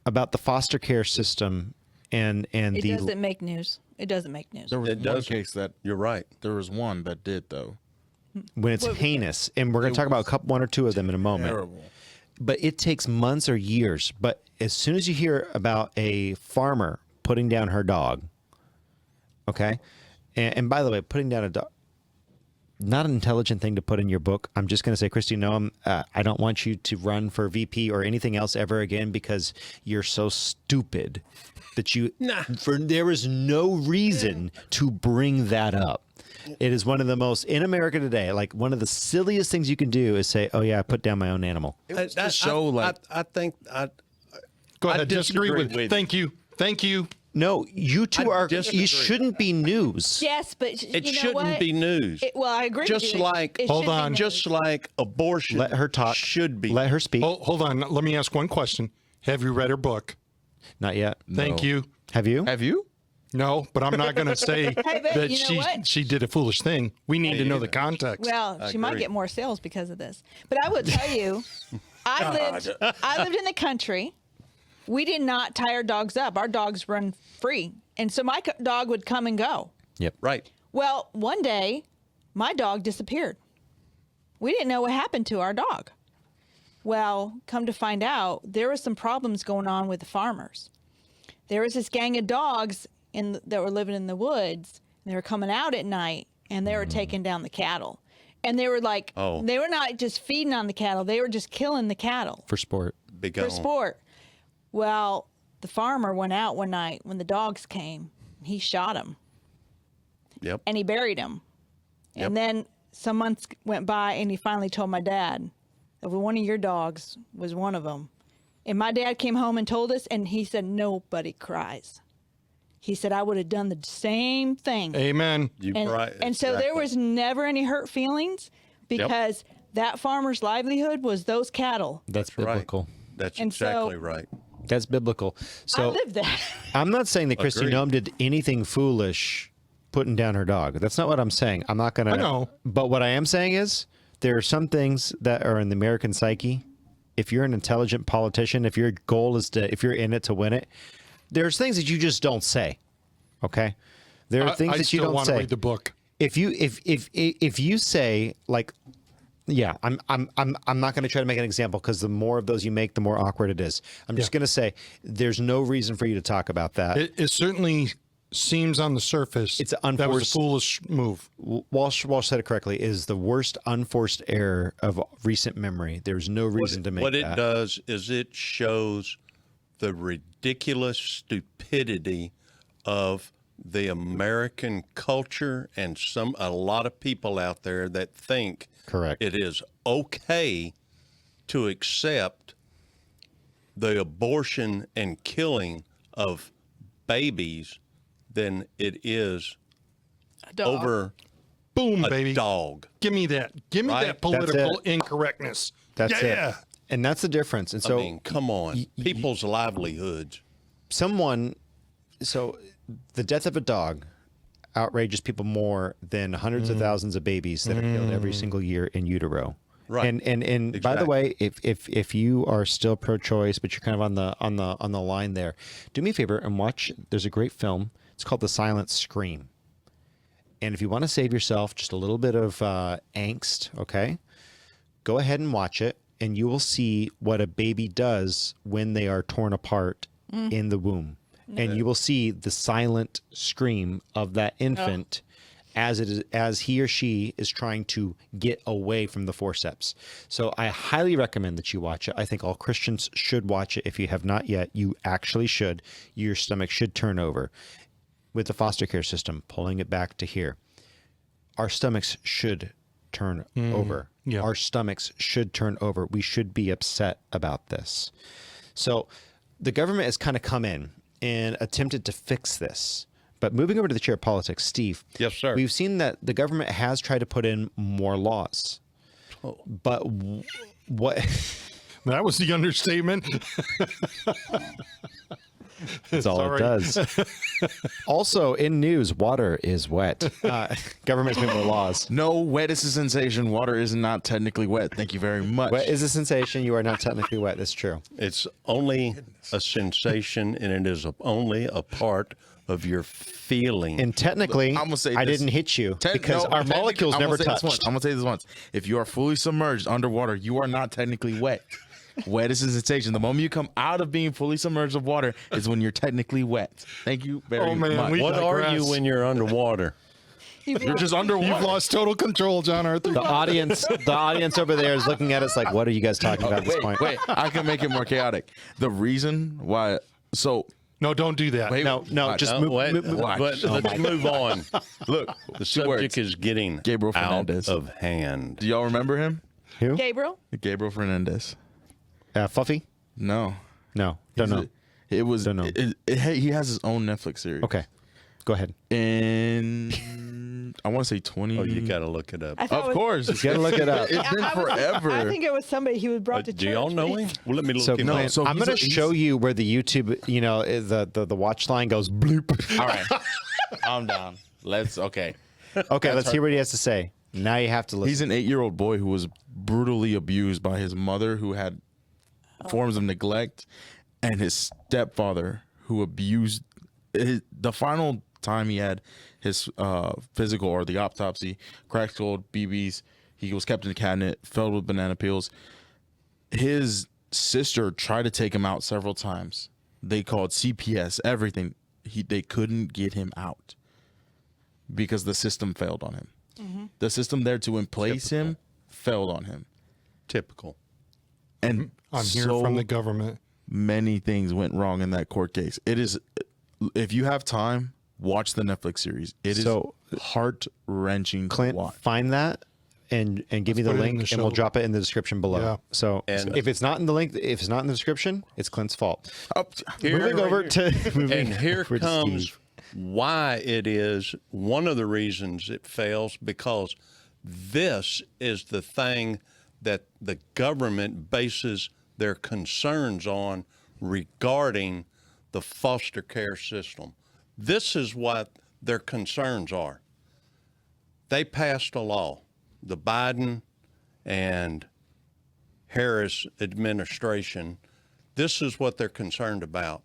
about the foster care system and It the doesn't make news. It doesn't make news. There was It one doesn't. case that You're right. there was one that did though. when it's heinous, and we're going to talk about one or two of them in a moment. Terrible. But it takes months or years. But as soon as you hear about a farmer putting down her dog, okay, and by the way, putting down a dog, not an intelligent thing to put in your book. I'm just going to say, Kristi Noem, I don't want you to run for VP or anything else ever again because you're so stupid that there is no reason to bring that up. It is one of the most, in America today, like one of the silliest things you can do is say, oh yeah, I put down my own animal. I think Go I ahead. Disagree with. you. Thank you. Thank you. No, you two disagree. you shouldn't be news. Yes, but it you know shouldn't what? be news. Well, I agree. Just with you. like- It Hold should be on. news. Just like abortion Let her talk. should be. Let her speak. Hold on. Let me ask one question. Have you read her book? Not yet. Thank you. Have you? Have you? No, but I'm not going to say but that you know what? she did a foolish thing. We need to know the context. Well, she might agree. get more sales because of this. But I will tell you, I lived in the country. We did not tie our dogs up. Our dogs run free. And so my dog would come and go. Yep. Right. Well, one day, my dog disappeared. We didn't know what happened to our dog. Well, come to find out, there was some problems going on with the farmers. There was this gang of dogs that were living in the woods. And they were coming out at night, and they were taking down the cattle. And they were like, they were not just feeding on the cattle. They were just killing the cattle For sport. for sport. Well, the farmer went out one night when the dogs came. He shot them. Yep. And he buried them. Yep. And then some months went by, and he finally told my dad that one of your dogs was one of them. And my dad came home and told us, and he said, nobody cries. He said, I would have done the same thing. Amen. And so there was never any hurt feelings because that farmer's livelihood was those cattle. That's biblical. Right. That's And so- exactly right. That's biblical. I So lived that. I'm not saying that Kristi Agreed. Noem did anything foolish putting down her dog. That's not what I'm saying. I'm not going to. I know. But what I am saying is there are some things that are in the American psyche. If you're an intelligent politician, if your goal is if you're in it to win it, there's things that you just don't say. Okay? There are things I that you still don't want to say. read the book. if you say like, yeah, I'm not going to try to make an example because the more of those you make, the more awkward it is. I'm just going to say there's no reason for you to talk about that. It certainly seems on the surface It's an that was a unforced foolish move. Walsh said it correctly. Is the worst unforced error of recent memory. There's no reason to make What that. it does is it shows the ridiculous stupidity of the American culture and a lot of people out there that think Correct. it is okay to accept the abortion and killing of babies than it is A dog. over Boom, a baby. dog. Give me that. Give me Right? that political it. incorrectness. That's yeah. it. And that's the difference. And so I mean, come on. People's livelihoods. so the death of a dog outrages people more than hundreds of thousands of babies that are killed every single year in utero. Right. And by the way, if you are still pro-choice, but you're kind of on the line there, do me a favor and watch. There's a great film. It's called The Silent Scream. And if you want to save yourself just a little bit of angst, okay, go ahead and watch it, and you will see what a baby does when they are torn apart in the womb. And you will see the silent scream of that infant as he or she is trying to get away from the forceps. So I highly recommend that you watch it. I think all Christians should watch it. If you have not yet, you actually should. Your stomach should turn over. With the foster care system, pulling it back to here, our stomachs should turn over. yeah. Our stomachs should turn over. We should be upset about this. So the government has kind of come in and attempted to fix this. But moving over to the chair of politics, Steve. Yes, sir. We've seen that the government has tried to put in more laws. Oh. But what? That was the understatement. That's all Sorry. it does. Also, in news, water is wet. Government's made more laws. No, wet is a sensation. Water is not technically wet. Thank you very much. Wet is a sensation. You are not technically wet. That's true. It's only a sensation, and it is only a part of your feeling. And technically, I'm gonna say I this. didn't hit you Ten- because no, our technically- molecules I'm gonna never say this touched. once. I'm going to say this once. If you are fully submerged underwater, you are not technically wet. Wet is a sensation. The moment you come out of being fully submerged of water is when you're technically wet. Thank you very Oh, man, much. we- What are digress. you when you're underwater? You're just underwater. You've lost total control, John Arthur. The audience over there is looking at us like, what are you guys talking about at this point? Wait, I can make it more chaotic. The reason why, so No, don't do that. wait, No, just No, move. wait, move- watch. but let's move on. look, The two subject words. is getting Gabriel out Fernandez. of hand. Do y'all remember him? Gabriel? Gabriel Fernandez. Fluffy? No. No, don't know. It was. Don't know. He has his own Netflix series. Okay, go ahead. In I want to say 20. Oh, you got to look it up. I thought Of it was- course. You gotta look it up. It's been forever. I think it was somebody he was brought to church. Do y'all know him? Well, let me look So, him Clint, up. so I'm he's going to a- show you where the YouTube, the watch line goes bloop. All right. I'm down. Okay. Okay, let's hear what he has to say. Now you have to listen. He's an 8-year-old boy who was brutally abused by his mother, who had forms of neglect, and his stepfather, who abused. The final time he had his physical or the autopsy, cracked skull, BBs. He was kept in a cabinet filled with banana peels. His sister tried to take him out several times. They called CPS, everything. They couldn't get him out because the system failed on him. The system there to emplace him failed on him. Typical. And I'm here from the government. many things went wrong in that court case. It is, if you have time, watch the Netflix series. It is So, heart wrenching to Clint, watch. find that and give me the put it in link, the and we'll show. drop it in the description below. Yeah. So And- if it's not in the link, if it's not in the description, it's Clint's fault. Here- Moving over to And here over to comes Steve. why it is one of the reasons it fails, because this is the thing that the government bases their concerns on regarding the foster care system. This is what their concerns are. They passed a law, the Biden and Harris administration. This is what they're concerned about.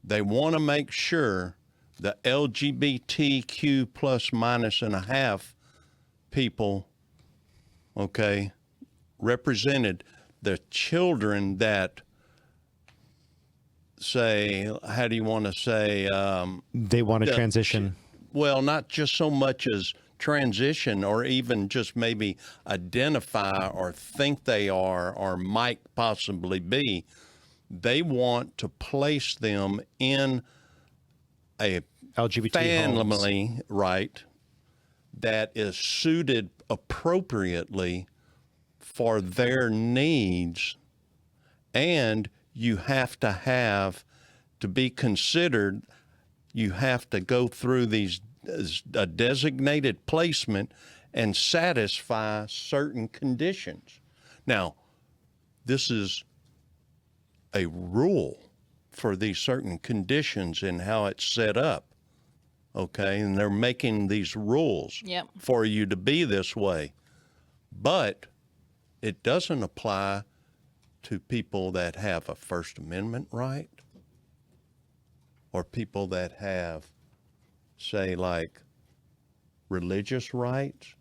They want to make sure the LGBTQ plus minus and a half people, okay, represented, the children that say, how do you want to say, They want to transition. well, not just so much as transition or even just maybe identify or think they are or might possibly be. They want to place them in a LGBT family, homes. right, that is suited appropriately for their needs. And you have to be considered, you have to go through a designated placement and satisfy certain conditions. Now, this is a rule for these certain conditions and how it's set up, okay? And they're making these rules Yep. for you to be this way. But it doesn't apply to people that have a First Amendment right or people that have, say, like religious rights.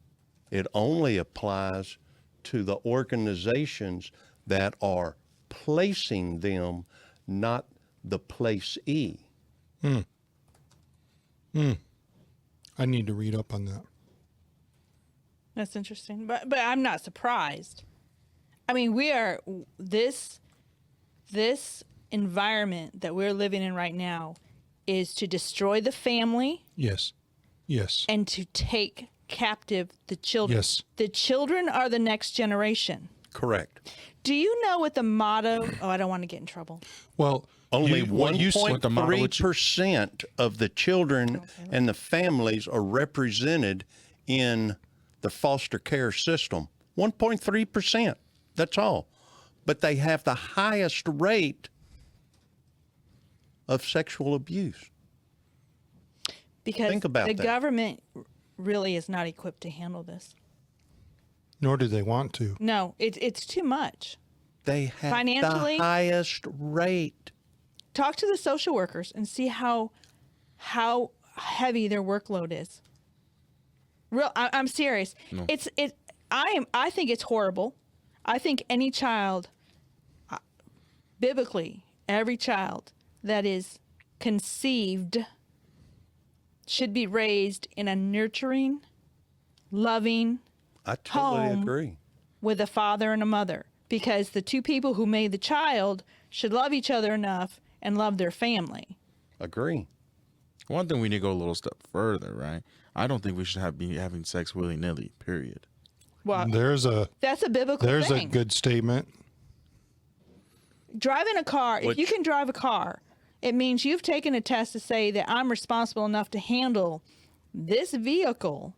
It only applies to the organizations that are placing them, not the placee. I need to read up on that. That's interesting, but I'm not surprised. I mean, we are this environment that we're living in right now is to destroy the family Yes. Yes. and to take captive the children. Yes. The children are the next generation. Correct. Do you know what the motto? Oh, I don't want to get in trouble. Well, Only what you said- 1.3% of the children and the families are represented in the foster care system. 1.3%. That's all. But they have the highest rate of sexual abuse. Because Think about the that. government really is not equipped to handle this. nor do they want to. No, it's too much. They have Financially? the highest rate. Talk to the social workers and see how heavy their workload is. I'm serious. No. I think it's horrible. I think any child, biblically, every child that is conceived should be raised in a nurturing, loving I totally home agree. with a father and a mother, because the two people who made the child should love each other enough and love their family. Agree. One thing we need to go a little step further, right? I don't think we should be having sex willy nilly. Period. Well, that's a biblical There's thing. a good statement. Driving a car, if you Which- can drive a car, it means you've taken a test to say that I'm responsible enough to handle this vehicle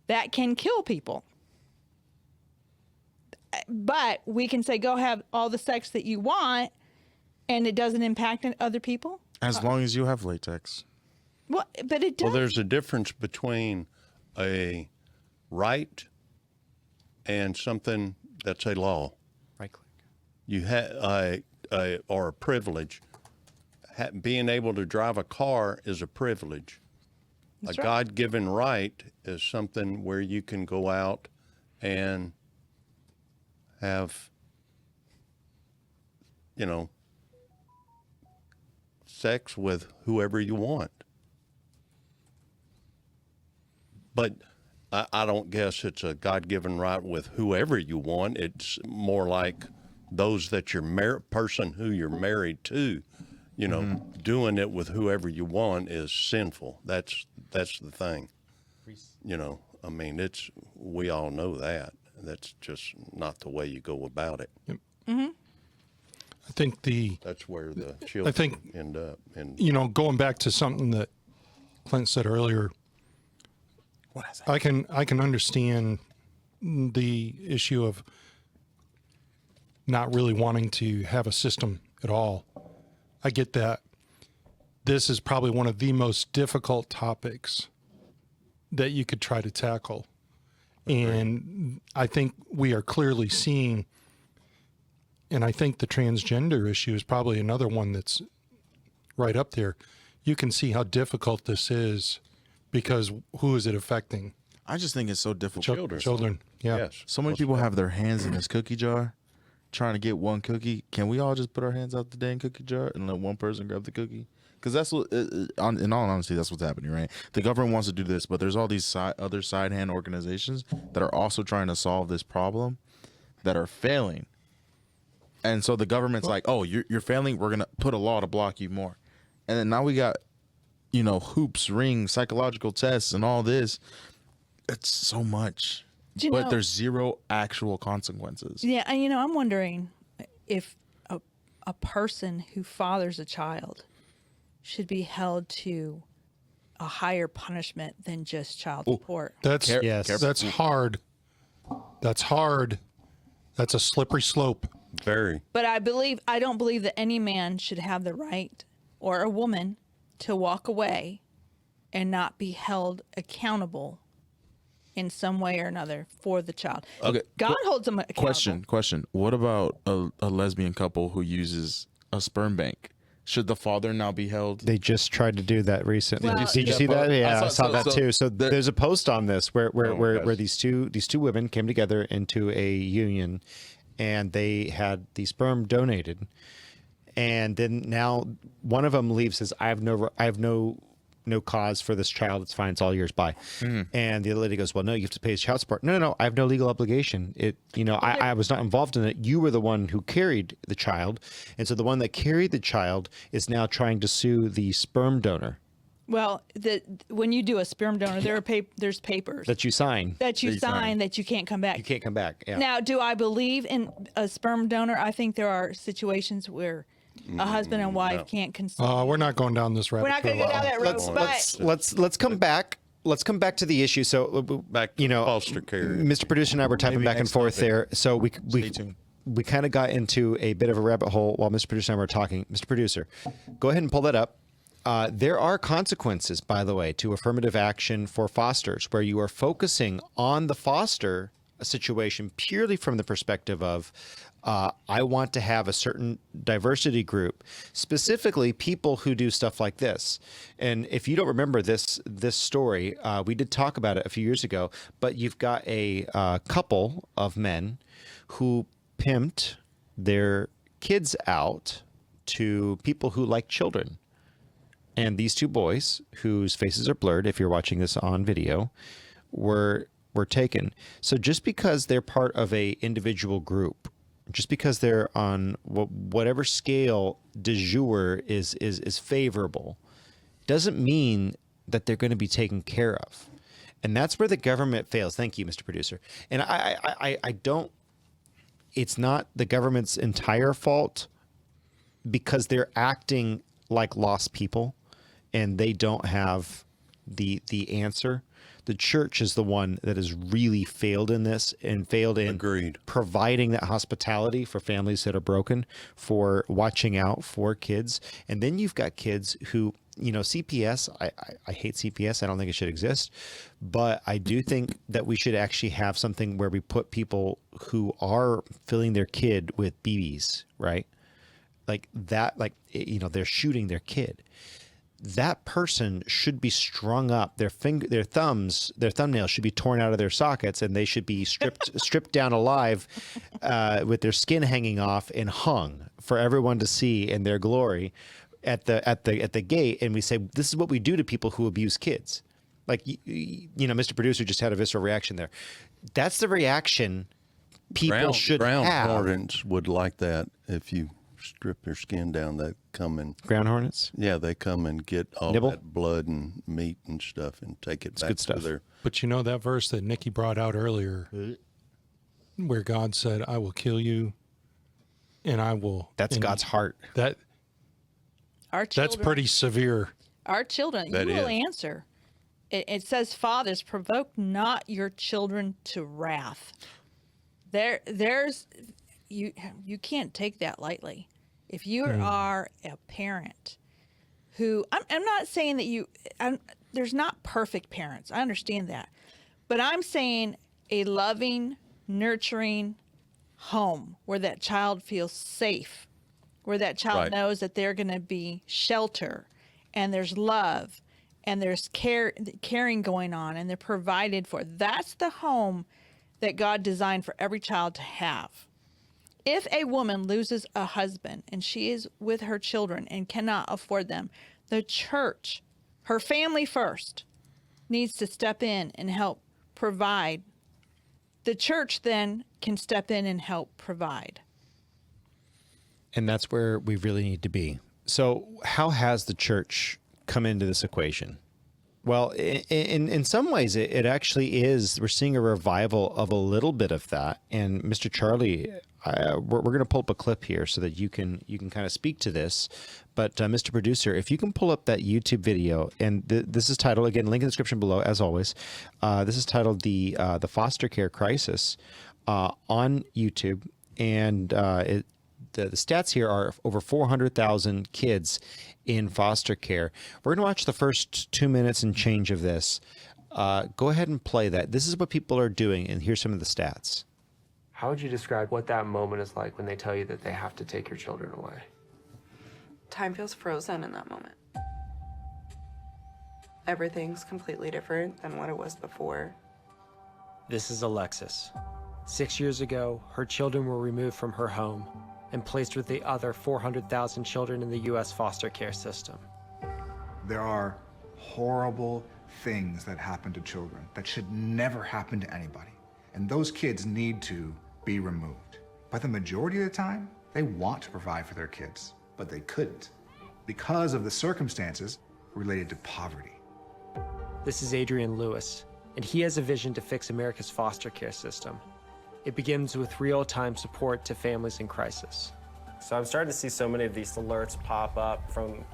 that can kill people. But we can say, go have all the sex that you want, and it doesn't impact other people. As long as you have latex. Well, but it does. Well, there's a difference between a right and something that's a law. Right click. You have or a privilege. Being able to drive a car is a privilege. That's a right. God-given right is something where you can go out and have, sex with whoever you want. But I don't guess it's a God-given right with whoever you want. It's more like those that person who you're married to, doing it with whoever you want is sinful. That's the thing. I mean, we all know that. That's just not the way you go about it. I think That's where the children end up. And going back to something that Clint said earlier, I can understand the issue of not really wanting to have a system at all. I get that. This is probably one of the most difficult topics that you could try to tackle. And I think we are clearly seeing, and I think the transgender issue is probably another one that's right up there. you can see how difficult this is, because who is it affecting? I just think it's so difficult. Children. Yeah. Yes. So many people have their hands in this cookie jar trying to get one cookie. Can we all just put our hands out the dang cookie jar and let one person grab the cookie? Because that's what, in all honesty, that's what's happening, right? The government wants to do this, but there's all these other side hand organizations that are also trying to solve this problem that are failing. And so the government's like, oh, you're failing. We're going to put a law to block you more. And then now we got, hoops, rings, psychological tests, and all this. It's so much. But there's zero actual consequences. Yeah, and I'm wondering if a person who fathers a child should be held to a higher punishment than just child support. That's Yes. That's hard. That's hard. That's a slippery slope. Very. But I don't believe that any man should have the right, or a woman, to walk away and not be held accountable in some way or another for the child. Okay. God holds them accountable. Question. What about a lesbian couple who uses a sperm bank? Should the father now be held? They just tried to do that recently. Well, Did you see that? Yeah, I saw that too. So the- there's a post on this where gosh. these two women came together into a union, and they had the sperm donated, and then now one of them leaves, says, I have no cause for this child. It's fine. It's all yours. Bye. And the other lady goes, well, no, you have to pay his child support. No. I have no legal obligation. I was not involved in it. You were the one who carried the child. And so the one that carried the child is now trying to sue the sperm donor Well, when you do a sperm donor, there's papers that you sign. that you sign that you can't come back. You can't come back. Yeah. Now, do I believe in a sperm donor? I think there are situations where a husband and wife can't consent. We're not going down this rabbit We're not going to go down that road, but Let's come back. Let's come back to the issue. So Back to foster care. Mr. Producer and I were typing Maybe back and next forth topic. there. So Stay tuned. we kind of got into a bit of a rabbit hole while Mr. Producer and I were talking. Mr. Producer, go ahead and pull that up. There are consequences, by the way, to affirmative action for fosters, where you are focusing on the foster situation purely from the perspective of, I want to have a certain diversity group, specifically people who do stuff like this. And if you don't remember this story, we did talk about it a few years ago, but you've got a couple of men who pimped their kids out to people who like children. And these two boys, whose faces are blurred if you're watching this on video, were taken. So just because they're part of a individual group, just because they're on whatever scale de jour is favorable, doesn't mean that they're going to be taken care of. And that's where the government fails. Thank you, Mr. Producer. And I don't, it's not the government's entire fault, because they're acting like lost people and they don't have the answer. The church is the one that has really failed in this, and failed in Agreed. providing that hospitality for families that are broken, for watching out for kids. And then you've got kids who, CPS, I hate CPS. I don't think it should exist, but I do think that we should actually have something where we put people who are filling their kid with BBs, right? Like that, they're shooting their kid. That person should be strung up. Their thumbnails should be torn out of their sockets, and they should be stripped down alive, with their skin hanging off and hung for everyone to see in their glory at the gate. And we say, this is what we do to people who abuse kids. Like, Mr. Producer just had a visceral reaction there. That's the reaction people should ground have. Hornets would like that. If you strip their skin down, they come and Ground hornets. yeah, they come and get all Nibble? that blood and meat and stuff and take it back good to stuff. their. But that verse that Nikki brought out earlier, where God said, I will kill you and I will. That's and God's heart. That's pretty severe. Our children, That you will is. answer. It says, fathers, provoke not your children to wrath. You can't take that lightly. If you are a parent who, I'm not saying that there's not perfect parents. I understand that. But I'm saying a loving, nurturing home where that child feels safe, where that child Right. knows that they're going to be shelter and there's love and there's caring going on and they're provided for. That's the home that God designed for every child to have. If a woman loses a husband and she is with her children and cannot afford them, the church, her family first, needs to step in and help provide. The church then can step in and help provide. And that's where we really need to be. So how has the church come into this equation? Well, in some ways, it actually is. We're seeing a revival of a little bit of that. And Mr. Charlie, we're going to pull up a clip here so that you can kind of speak to this. But Mr. Producer, if you can pull up that YouTube video, and this is titled, again, link in the description below, as always. This is titled the Foster Care Crisis on YouTube. And the stats here are over 400,000 kids in foster care. We're going to watch the first 2 minutes and change of this. Go ahead and play that. This is what people are doing, and here's some of the stats. How would you describe what that moment is like when they tell you that they have to take your children away? Time feels frozen in that moment. Everything's completely different than what it was before. This is Alexis. 6 years ago, her children were removed from her home and placed with the other 400,000 children in the U.S. foster care system. There are horrible things that happen to children that should never happen to anybody. And those kids need to be removed. But the majority of the time, they want to provide for their kids, but they couldn't because of the circumstances related to poverty. This is Adrian Lewis, and he has a vision to fix America's foster care system. It begins with real-time support to families in crisis. So I'm starting to see so many of these alerts pop up from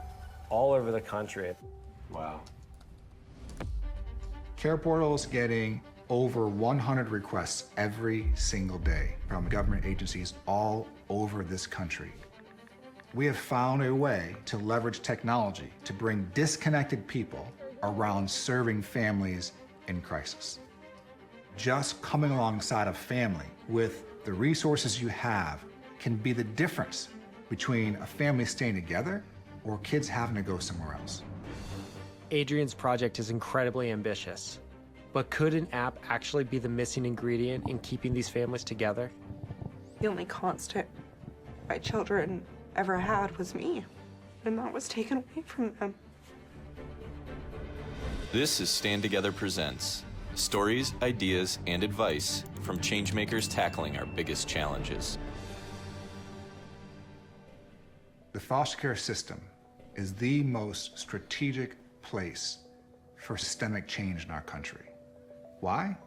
all over the country. Wow. Care Portal is getting over 100 requests every single day from government agencies all over this country. We have found a way to leverage technology to bring disconnected people around serving families in crisis. Just coming alongside a family with the resources you have can be the difference between a family staying together or kids having to go somewhere else. Adrian's project is incredibly ambitious, but could an app actually be the missing ingredient in keeping these families together? The only constant my children ever had was me, and that was taken away from them. This is Stand Together Presents. Stories, ideas, and advice from changemakers tackling our biggest challenges. The foster care system is the most strategic place for systemic change in our country. Why?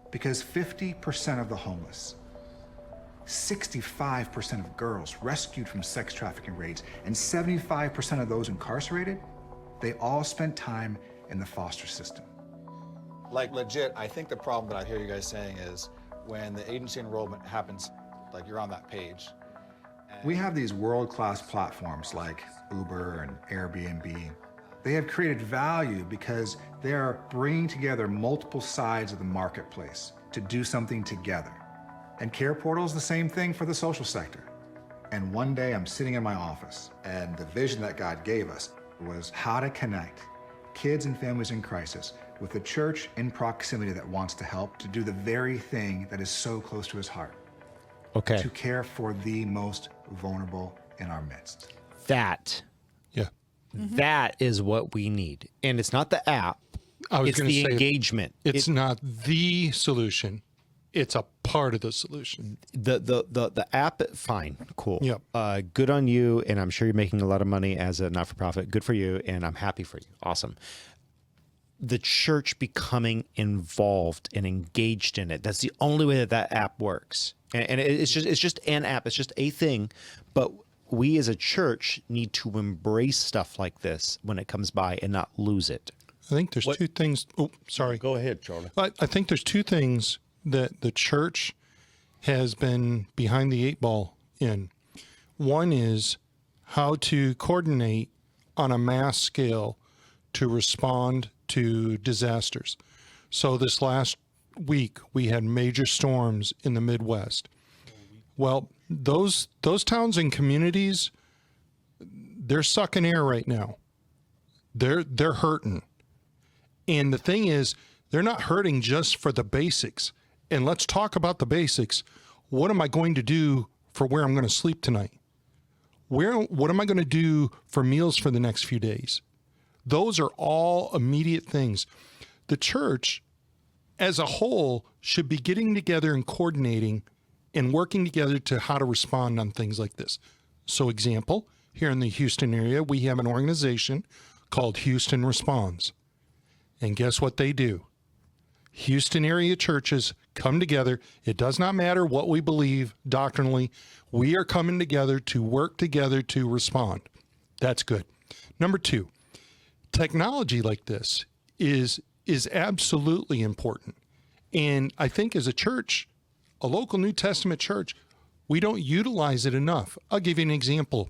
Because 50% of the homeless, 65% of girls rescued from sex trafficking raids, and 75% of those incarcerated, they all spent time in the foster system. Like legit, I think the problem that I hear you guys saying is when the agency enrollment happens, like you're on that page. We have these world-class platforms like Uber and Airbnb. They have created value because they are bringing together multiple sides of the marketplace to do something together. And Care Portal is the same thing for the social sector. And one day I'm sitting in my office and the vision that God gave us was how to connect kids and families in crisis with a church in proximity that wants to help to do the very thing that is so close to his heart. Okay. To care for the most vulnerable in our midst. That Mm-hmm. That is what we need. And it's not the app. It's the engagement. It's not the solution. It's a part of the solution. The app, fine, cool. Yep. Good on you, and I'm sure you're making a lot of money as a not-for-profit. Good for you, and I'm happy for you. Awesome. The church becoming involved and engaged in it. That's the only way that app works. And it's just an app. It's just a thing. But we as a church need to embrace stuff like this when it comes by and not lose it. I think there's two things. Oh, sorry. Go ahead, Charlie. I think there's two things that the church has been behind the eight ball in. One is how to coordinate on a mass scale to respond to disasters. So this last week, we had major storms in the Midwest. Well, those towns and communities, they're sucking air right now. They're hurting. And the thing is, they're not hurting just for the basics. And let's talk about the basics. What am I going to do for where I'm going to sleep tonight? What am I going to do for meals for the next few days? Those are all immediate things. The church as a whole should be getting together and coordinating and working together to how to respond on things like this. So example, here in the Houston area, we have an organization called Houston Responds. And guess what they do? Houston area churches come together. It does not matter what we believe doctrinally. We are coming together to work together to respond. That's good. Number two, technology like this is absolutely important. And I think as a church, a local New Testament church, we don't utilize it enough. I'll give you an example.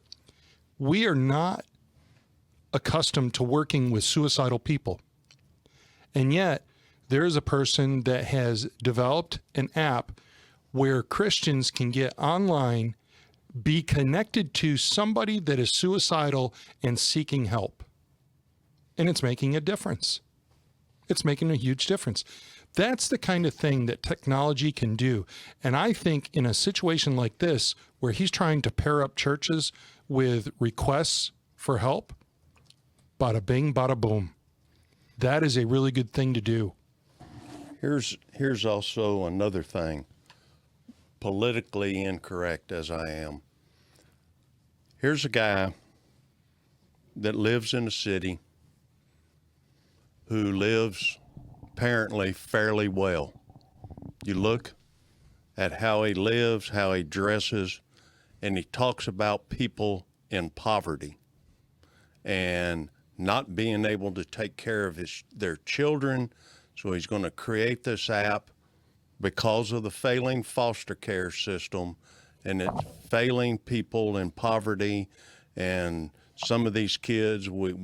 We are not accustomed to working with suicidal people. And yet, there is a person that has developed an app where Christians can get online, be connected to somebody that is suicidal and seeking help. And it's making a difference. It's making a huge difference. That's the kind of thing that technology can do. And I think in a situation like this, where he's trying to pair up churches with requests for help, bada bing, bada boom. That is a really good thing to do. Here's also another thing, politically incorrect as I am. Here's a guy that lives in a city who lives apparently fairly well. You look at how he lives, how he dresses, and he talks about people in poverty and not being able to take care of their children. So he's going to create this app because of the failing foster care system, and it's failing people in poverty. And some of these kids, we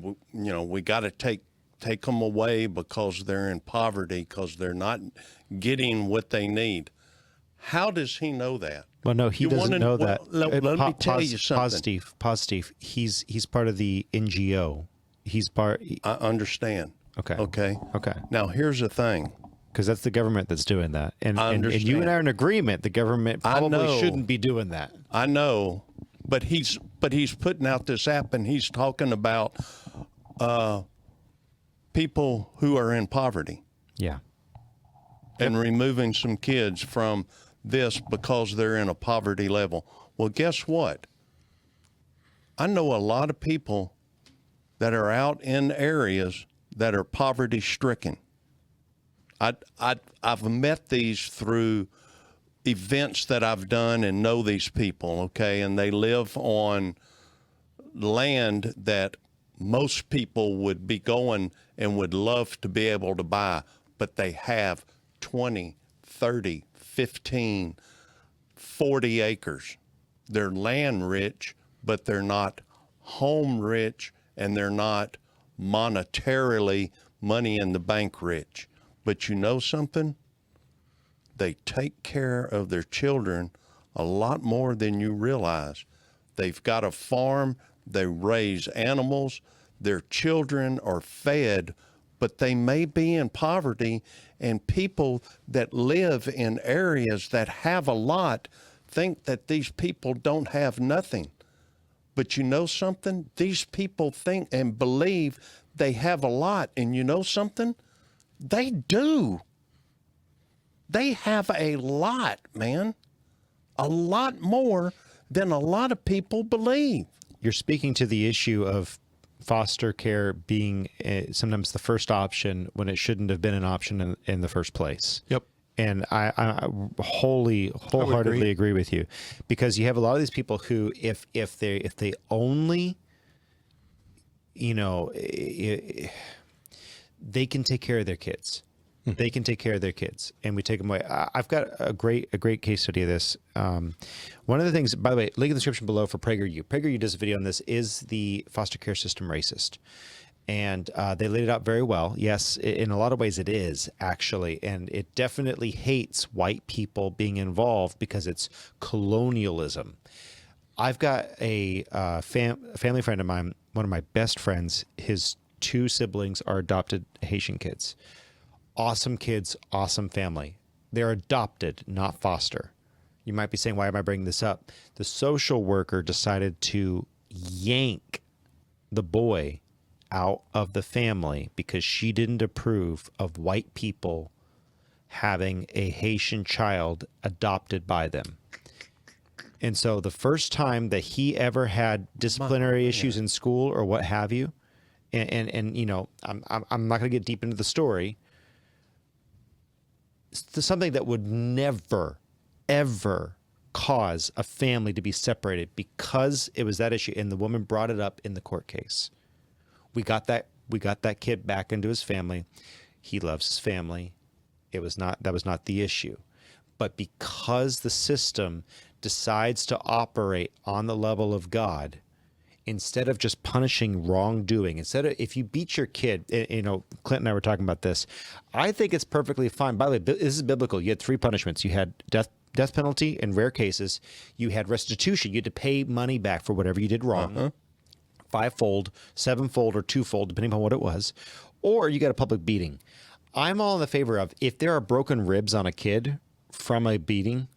got to take them away because they're in poverty, because they're not getting what they need. How does he know that? Well, no, he doesn't know that. Let me tell you something. Positive. He's part of the NGO. I understand. Okay. Now, here's the thing. Because that's the government that's doing that. And you and I are in agreement. The government probably shouldn't be doing that. I know. But he's putting out this app, and he's talking about people who are in poverty. Yeah. And removing some kids from this because they're in a poverty level. Well, guess what? I know a lot of people that are out in areas that are poverty stricken. I've met these through events that I've done and know these people, okay? And they live on land that most people would be going and would love to be able to buy, but they have 20, 30, 15, 40 acres. They're land rich, but they're not home rich, and they're not monetarily money in the bank rich. But you know something? They take care of their children a lot more than you realize. They've got a farm, they raise animals, their children are fed, but they may be in poverty, and people that live in areas that have a lot think that these people don't have nothing. But you know something? These people think and believe they have a lot, and you know something? They do. They have a lot, man. A lot more than a lot of people believe. You're speaking to the issue of foster care being sometimes the first option when it shouldn't have been an option in the first place. Yep. And I wholeheartedly agree with you, because you have a lot of these people who, if they only, they can take care of their kids. They can take care of their kids, and we take them away. I've got a great case study of this. One of the things, by the way, link in the description below for PragerU. PragerU does a video on this. Is the foster care system racist? And they laid it out very well. Yes, in a lot of ways it is, actually. And it definitely hates white people being involved because it's colonialism. I've got a family friend of mine, one of my best friends, his 2 siblings are adopted Haitian kids. Awesome kids, awesome family. They're adopted, not foster. You might be saying, why am I bringing this up? The social worker decided to yank the boy out of the family because she didn't approve of white people having a Haitian child adopted by them. And so the first time that he ever had disciplinary issues in school or what have you, and you know, I'm not going to get deep into the story. It's something that would never, ever cause a family to be separated because it was that issue, and the woman brought it up in the court case. We got that kid back into his family. He loves his family. That was not the issue. But because the system decides to operate on the level of God, instead of just punishing wrongdoing, if you beat your kid, you know, Clint and I were talking about this. I think it's perfectly fine. By the way, this is biblical. You had 3 punishments. You had death penalty in rare cases. You had restitution. You had to pay money back for whatever you did wrong. 5-fold, 7-fold, or 2-fold, depending on what it was. Or you got a public beating. I'm all in the favor of, if there are broken ribs on a kid from a beating,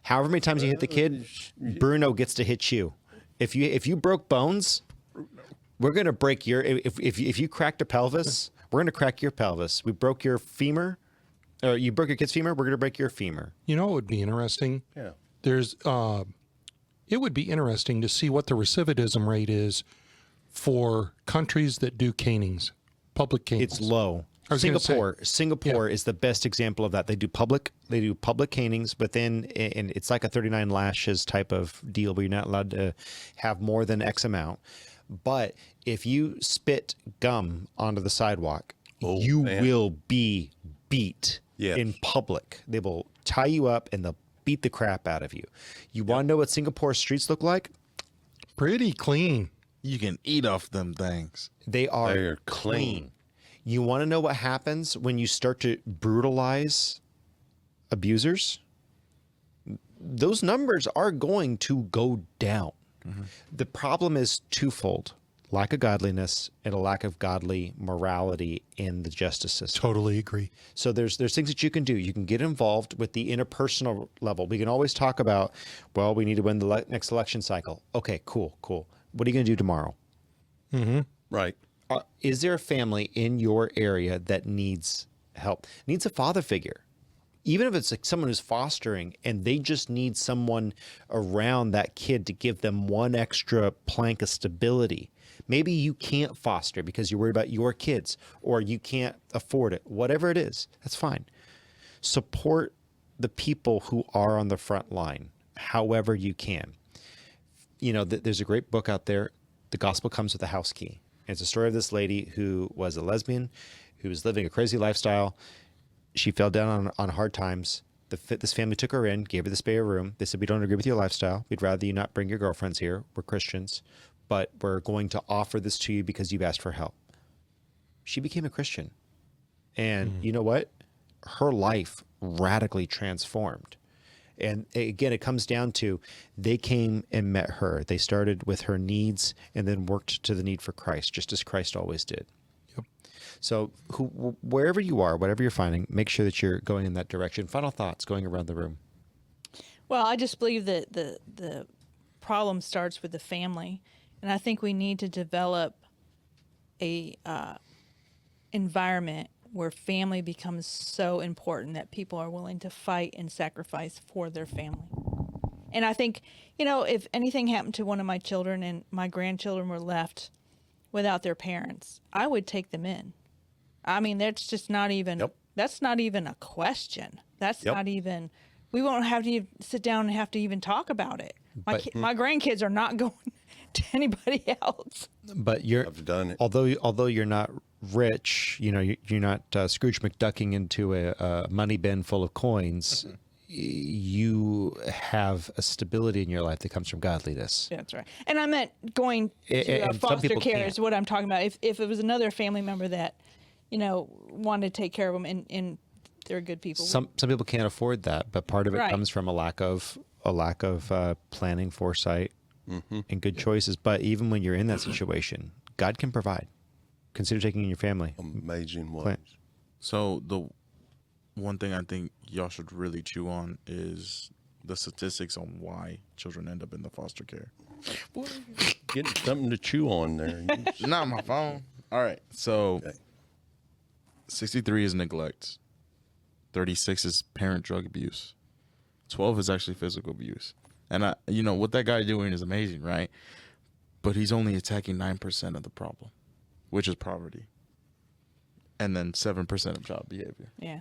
however many times you hit the kid, Bruno gets to hit you. If you broke bones, we're going to break your, if you cracked a pelvis, we're going to crack your pelvis. We broke your femur, or you broke your kid's femur, we're going to break your femur. You know what would be interesting? Yeah. It would be interesting to see what the recidivism rate is for countries that do canings, public canings. It's low. Singapore is the best example of that. They do public canings, but then and it's like a 39 lashes type of deal where you're not allowed to have more than X amount. But if you spit gum onto the sidewalk, you will be beat in public. They will tie you up and they'll beat the crap out of you. You want to know what Singapore streets look like? Pretty clean. You can eat off them things. They're clean. You want to know what happens when you start to brutalize abusers? Those numbers are going to go down. The problem is twofold: lack of godliness and a lack of godly morality in the justice system. Totally agree. So there's things that you can do. You can get involved with the interpersonal level. We can always talk about, well, we need to win the next election cycle. Okay, cool. What are you going to do tomorrow? Right. Is there a family in your area that needs help, needs a father figure? Even if it's like someone who's fostering and they just need someone around that kid to give them one extra plank of stability. Maybe you can't foster because you're worried about your kids or you can't afford it. Whatever it is, that's fine. Support the people who are on the front line, however you can. You know, there's a great book out there, The Gospel Comes with a House Key. It's a story of this lady who was a lesbian, who was living a crazy lifestyle. She fell down on hard times. This family took her in, gave her the spare room. They said, we don't agree with your lifestyle. We'd rather you not bring your girlfriends here. We're Christians, but we're going to offer this to you because you've asked for help. She became a Christian. And you know what? Her life radically transformed. And again, it comes down to they came and met her. They started with her needs and then worked to the need for Christ, just as Christ always did. Yep. So wherever you are, whatever you're finding, make sure that you're going in that direction. Final thoughts going around the room. Well, I just believe that the problem starts with the family. And I think we need to develop a environment where family becomes so important that people are willing to fight and sacrifice for their family. And I think, you know, if anything happened to one of my children and my grandchildren were left without their parents, I would take them in. I mean, that's just not even, that's not even a question. That's not even, we won't have to sit down and have to even talk about it. My grandkids are not going to anybody else. But I've done it. Although you're not rich, you know, you're not Scrooge McDucking into a money bin full of coins. You have a stability in your life that comes from godliness. That's right. And I meant going to foster care is what I'm talking about. If it was another family member that, you know, wanted to take care of them and they're good people. Some people can't afford that, but part of it comes from a lack of planning, foresight, and good choices. But even when you're in that situation, God can provide. Consider taking in your family. Amazing ways. Clint. So the one thing I think y'all should really chew on is the statistics on why children end up in the foster care. Getting something to chew on there. Not my phone. All right. So Okay. 63 is neglect. 36 is parent drug abuse. 12 is actually physical abuse. And what that guy doing is amazing, right? But he's only attacking 9% of the problem, which is poverty. And then 7% of child behavior. Yeah.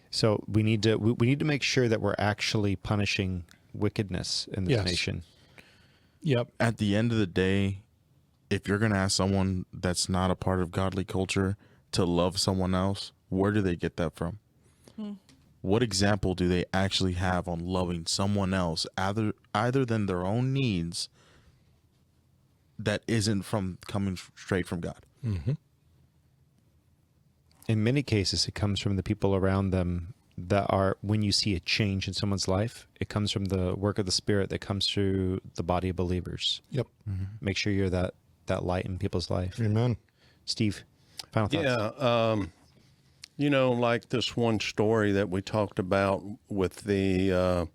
So we need to make sure that we're actually punishing wickedness in this Yes. nation. Yep. At the end of the day, if you're going to ask someone that's not a part of godly culture to love someone else, where do they get that from? What example do they actually have on loving someone else either than their own needs that isn't from coming straight from God? Mm-hmm. In many cases, it comes from the people around them that are, when you see a change in someone's life, it comes from the work of the Spirit that comes through the body of believers. Yep. Make sure you're that light in people's life. Amen. Steve, final thoughts? Yeah. Like this one story that we talked about with the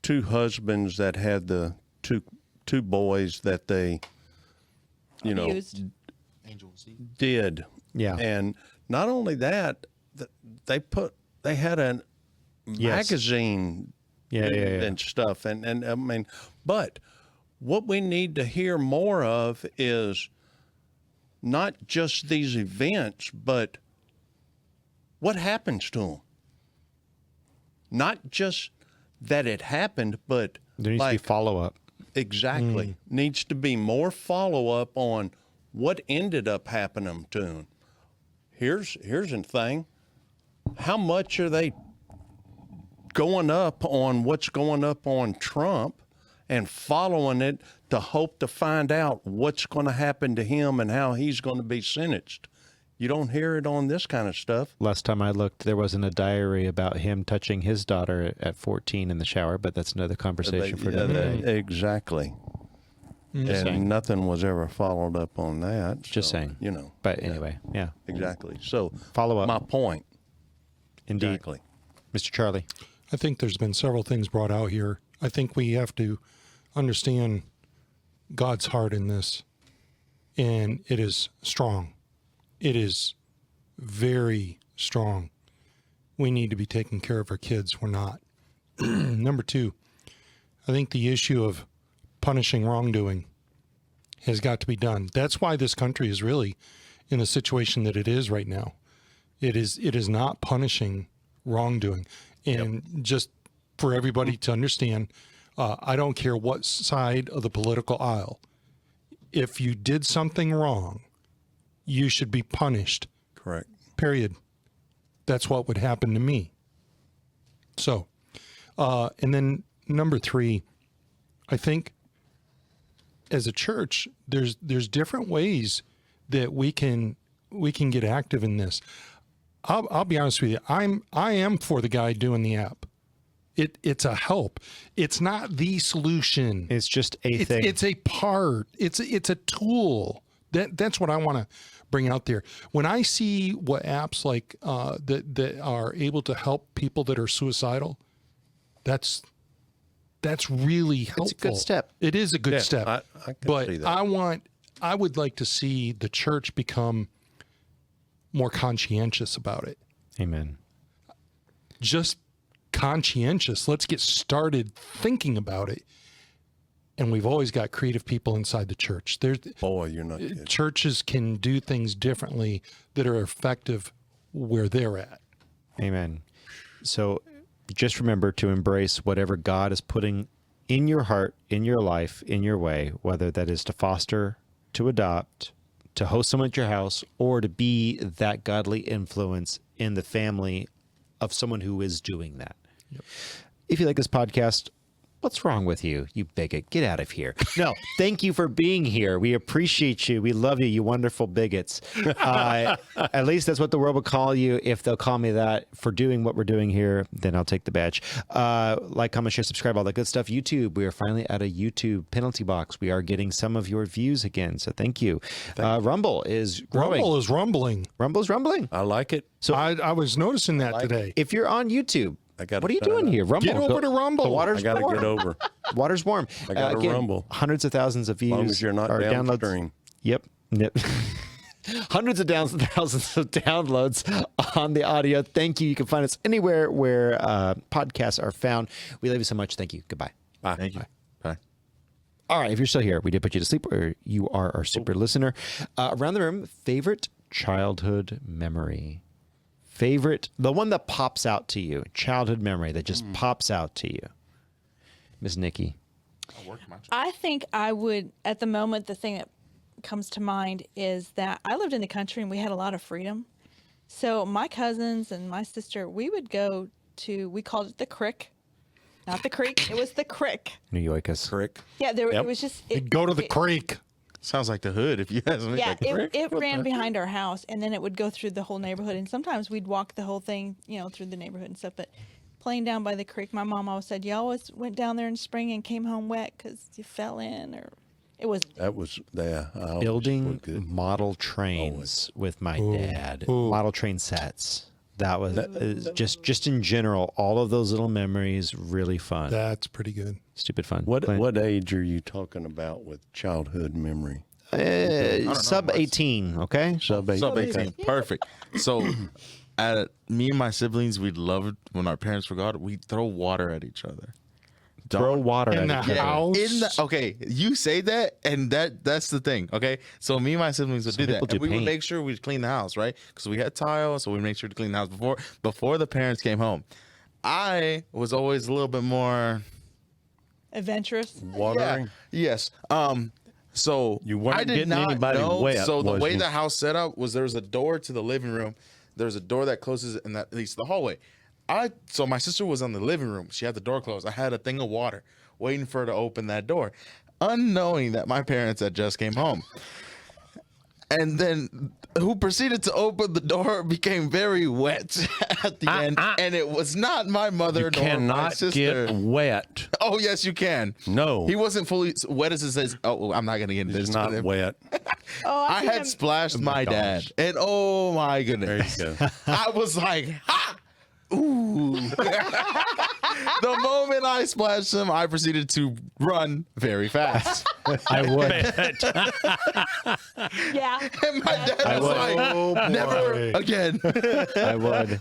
two husbands that had the two boys that they, Abused. did. Yeah. And not only that, they had a magazine Yeah. and stuff. And I mean, but what we need to hear more of is not just these events, but what happens to them. Not just that it happened, but There needs to be follow-up. Exactly. Needs to be more follow-up on what ended up happening to them. Here's the thing. How much are they going up on what's going up on Trump and following it to hope to find out what's going to happen to him and how he's going to be sentenced? You don't hear it on this kind of stuff. Last time I looked, there wasn't a diary about him touching his daughter at 14 in the shower, but that's another conversation for another day. Exactly. Just saying. And nothing was ever followed up on that. Just so, saying. You know. But anyway, yeah. Exactly. So Follow up. my point. Indeed. Exactly. Mr. Charlie. I think there's been several things brought out here. I think we have to understand God's heart in this, and it is strong. It is very strong. We need to be taking care of our kids. We're not. Number two, I think the issue of punishing wrongdoing has got to be done. That's why this country is really in the situation that it is right now. It is not punishing wrongdoing. And just for everybody to understand, I don't care what side of the political aisle. If you did something wrong, you should be punished. Correct. Period. That's what would happen to me. So, and then number three, I think as a church, there's different ways that we can get active in this. I'll be honest with you. I am for the guy doing the app. It's a help. It's not the solution. It's just a thing. It's a part. It's a tool. That's what I want to bring out there. When I see what apps like that are able to help people that are suicidal, that's really helpful. It's a good step. It is a good step. I can but see that. I would like to see the church become more conscientious about it. Amen. Just conscientious. Let's get started thinking about it. And we've always got creative people inside the church. Boy, you're not kidding. Churches can do things differently that are effective where they're at. Amen. So just remember to embrace whatever God is putting in your heart, in your life, in your way, whether that is to foster, to adopt, to host someone at your house, or to be that godly influence in the family of someone who is doing that. Yep. If you like this podcast, What's wrong with you, you bigot? Get out of here. No, thank you for being here. We appreciate you. We love you, you wonderful bigots. At least that's what the world will call you. If they'll call me that for doing what we're doing here, then I'll take the badge. Like, comment, share, subscribe, all that good stuff. YouTube, we are finally at a YouTube penalty box. We are getting some of your views again, so thank you. Rumble is growing. Rumble is rumbling. Rumble's rumbling. I like it. So I was noticing that today. if you're on YouTube, gotta what are you sign doing up. here? Rumble. Get over to Rumble. The water's I got to warm. get over. Water's warm. I got to Again, rumble. Hundreds of thousands of views. As long as you're not or downloads. downstream. Yep. Hundreds of thousands of downloads on the audio. Thank you. You can find us anywhere where podcasts are found. We love you so much. Thank you. Goodbye. Bye. Thank you. Bye. All right. If you're still here, we did put you to sleep, or you are our super listener. Around the room, favorite childhood memory. Favorite, the one that pops out to you, childhood memory that just pops out to you. Miss Nikki. I think I would, at the moment, the thing that comes to mind is that I lived in the country and we had a lot of freedom. So my cousins and my sister, we would go to, we called it the crick. Not the creek, it was the crick. New Yorkers. Crick. Yeah, it was just. You'd go to the creek. Sounds like the hood, if you ask me. Yeah, Like, it ran behind our house, and then it would go through the whole neighborhood. And sometimes we'd walk the whole thing, through the neighborhood and stuff. But playing down by the creek, my mom always said, you always went down there in spring and came home wet because you fell in, or it was. That was there. Building model trains with my dad. Model train sets. That was just in general, all of those little memories, really fun. That's pretty good. Stupid fun. What age are you talking about with childhood memory? Sub 18, okay? Sub 18. Sub 18. Perfect. So, me and my siblings, we loved when our parents forgot, we'd throw water at each other. Throw water in at the each other. house. Okay, you say that, and that's the thing. Okay, so me and my siblings would do that, people do and we would paint. make sure we'd clean the house, right? Because we had tile, so we make sure to clean the house before the parents came home. I was always a little bit more Adventurous. Watering? Yes. So You weren't I did getting not anybody know. wet, So the was way you? the house set up was there was a door to the living room. There's a door that closes and that leads to the hallway. So my sister was on the living room. She had the door closed. I had a thing of water waiting for her to open that door, unknowing that my parents had just came home. And then who proceeded to open the door became very wet at the end. And it was not my mother nor my sister. Get wet. Oh, yes, you can. No. He wasn't fully wet as it says. Oh, I'm not going to get into It's this. not with him. wet. Oh, I had splashed my dad. And oh, my goodness. There you go. I was like, ha! Ooh. The moment I splashed him, I proceeded to run very fast. I would. Yeah. And my dad was like, never again. I would.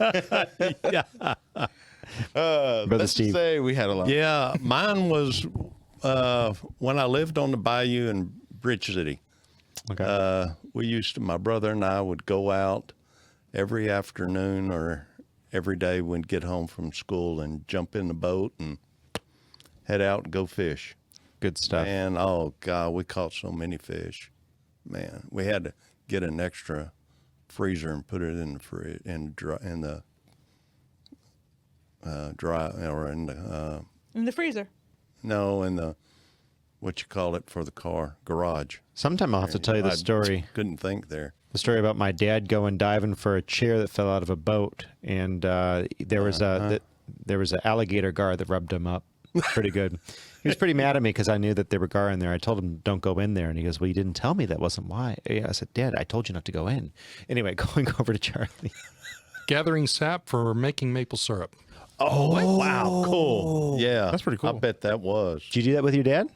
Brother Let's Steve. just say we had a lot. Yeah, mine was when I lived on the bayou in Bridge City. Okay. My brother and I would go out every afternoon or every day we'd get home from school and jump in the boat and head out and go fish. Good stuff. And oh God, we caught so many fish. Man, we had to get an extra freezer and put it in the fridge in the freezer. No, in the what you call it for the car garage. Sometime I'll have to tell you the story. Couldn't think there. The story about my dad going diving for a chair that fell out of a boat, and there was an alligator gar that rubbed him up pretty good. He was pretty mad at me because I knew that there were gar in there. I told him, don't go in there. And he goes, well, you didn't tell me that wasn't why. I said, Dad, I told you not to go in. Anyway, going over to Charlie. Gathering sap for making maple syrup. Oh, wow, cool. Yeah, That's pretty cool. I bet that was. Did you do that with your dad?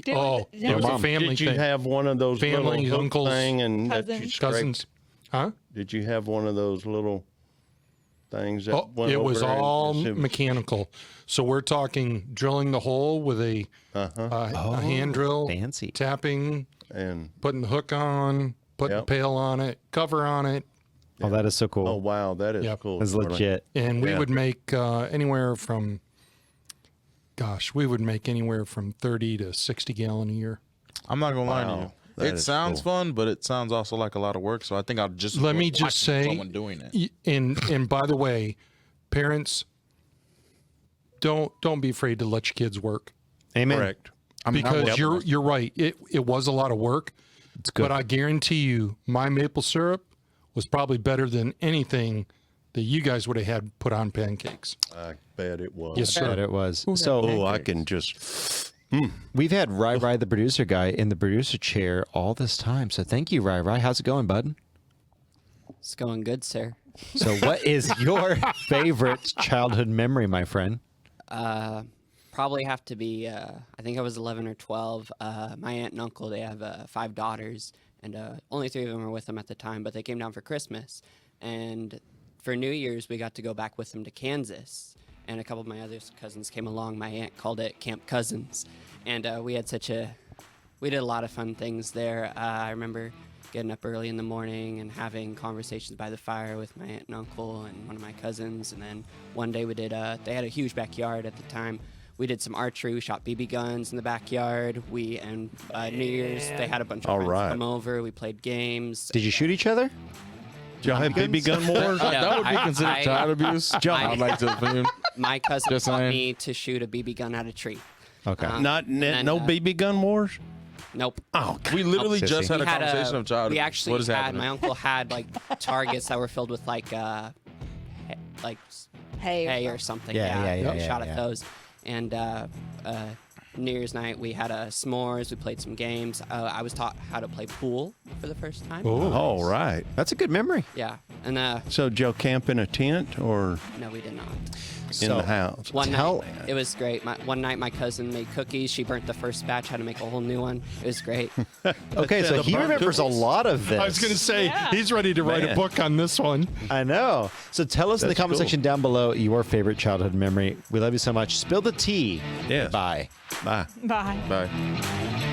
Oh, it was a family Did you thing. have one of those Family, little hook uncles, thing and that you cousins. scraped? Cousins. Huh? Did you have one of those little things that Oh, went it was over and all just- mechanical. So we're talking drilling the hole with a hand drill, Fancy. tapping, and putting the hook on, putting Yep. the pail on it, cover on it. Oh, that is so cool. oh wow, that is Yep. cool. That's Charlie. legit. And we Yeah. would make anywhere from 30 to 60 gallon a year. I'm not going to lie to Wow, you. that It is sounds cool. fun, but it sounds also like a lot of work. So I think I'll just Let me watch just say, someone doing it. and by the way, parents, don't be afraid to let your kids work. Amen. Correct. Because you're right. It was a lot of work. It's good. But I guarantee you, my maple syrup was probably better than anything that you guys would have had put on pancakes. I bet it was. Yes, sir. But it was. So Oh, I can just. we've had Rai, the producer guy, in the producer chair all this time. So thank you, Rai. How's it going, bud? It's going good, sir. So what is your favorite childhood memory, my friend? Probably have to be, I think I was 11 or 12. My aunt and uncle, they have 5 daughters, and only 3 of them were with them at the time, but they came down for Christmas. And for New Year's, we got to go back with them to Kansas. And a couple of my other cousins came along. My aunt called it Camp Cousins. And we did a lot of fun things there. I remember getting up early in the morning and having conversations by the fire with my aunt and uncle and one of my cousins. And then one day they had a huge backyard at the time. We did some archery. We shot BB guns in the backyard. New Year's, they had a bunch of friends come over. We played games. Did you shoot each other? Did y'all have BB gun wars? That would be considered child abuse. I'd like to assume. My cousin Just taught saying. me to shoot a BB gun at a tree. Okay. No BB gun wars? Nope. Oh, We literally Sissy. just had We a conversation of child We abuse. actually What is had, happening? my uncle had like targets that were filled with like hay or something. Yeah, We shot yeah. at those. And New Year's night, we had s'mores. We played some games. I was taught how to play pool for the first time. all right. That's a good memory. Yeah. And So did y'all camp in a tent or no, we did not. in the house? One night, it was great. One night, my cousin made cookies. She burnt the first batch, had to make a whole new one. It was great. Okay, so he remembers a lot of this. I was going to say, he's ready to write a book on this one. I know. So tell us in the That's comment cool. section down below your favorite childhood memory. We love you so much. Spill the tea. Yes. Bye. Bye. Bye. Bye.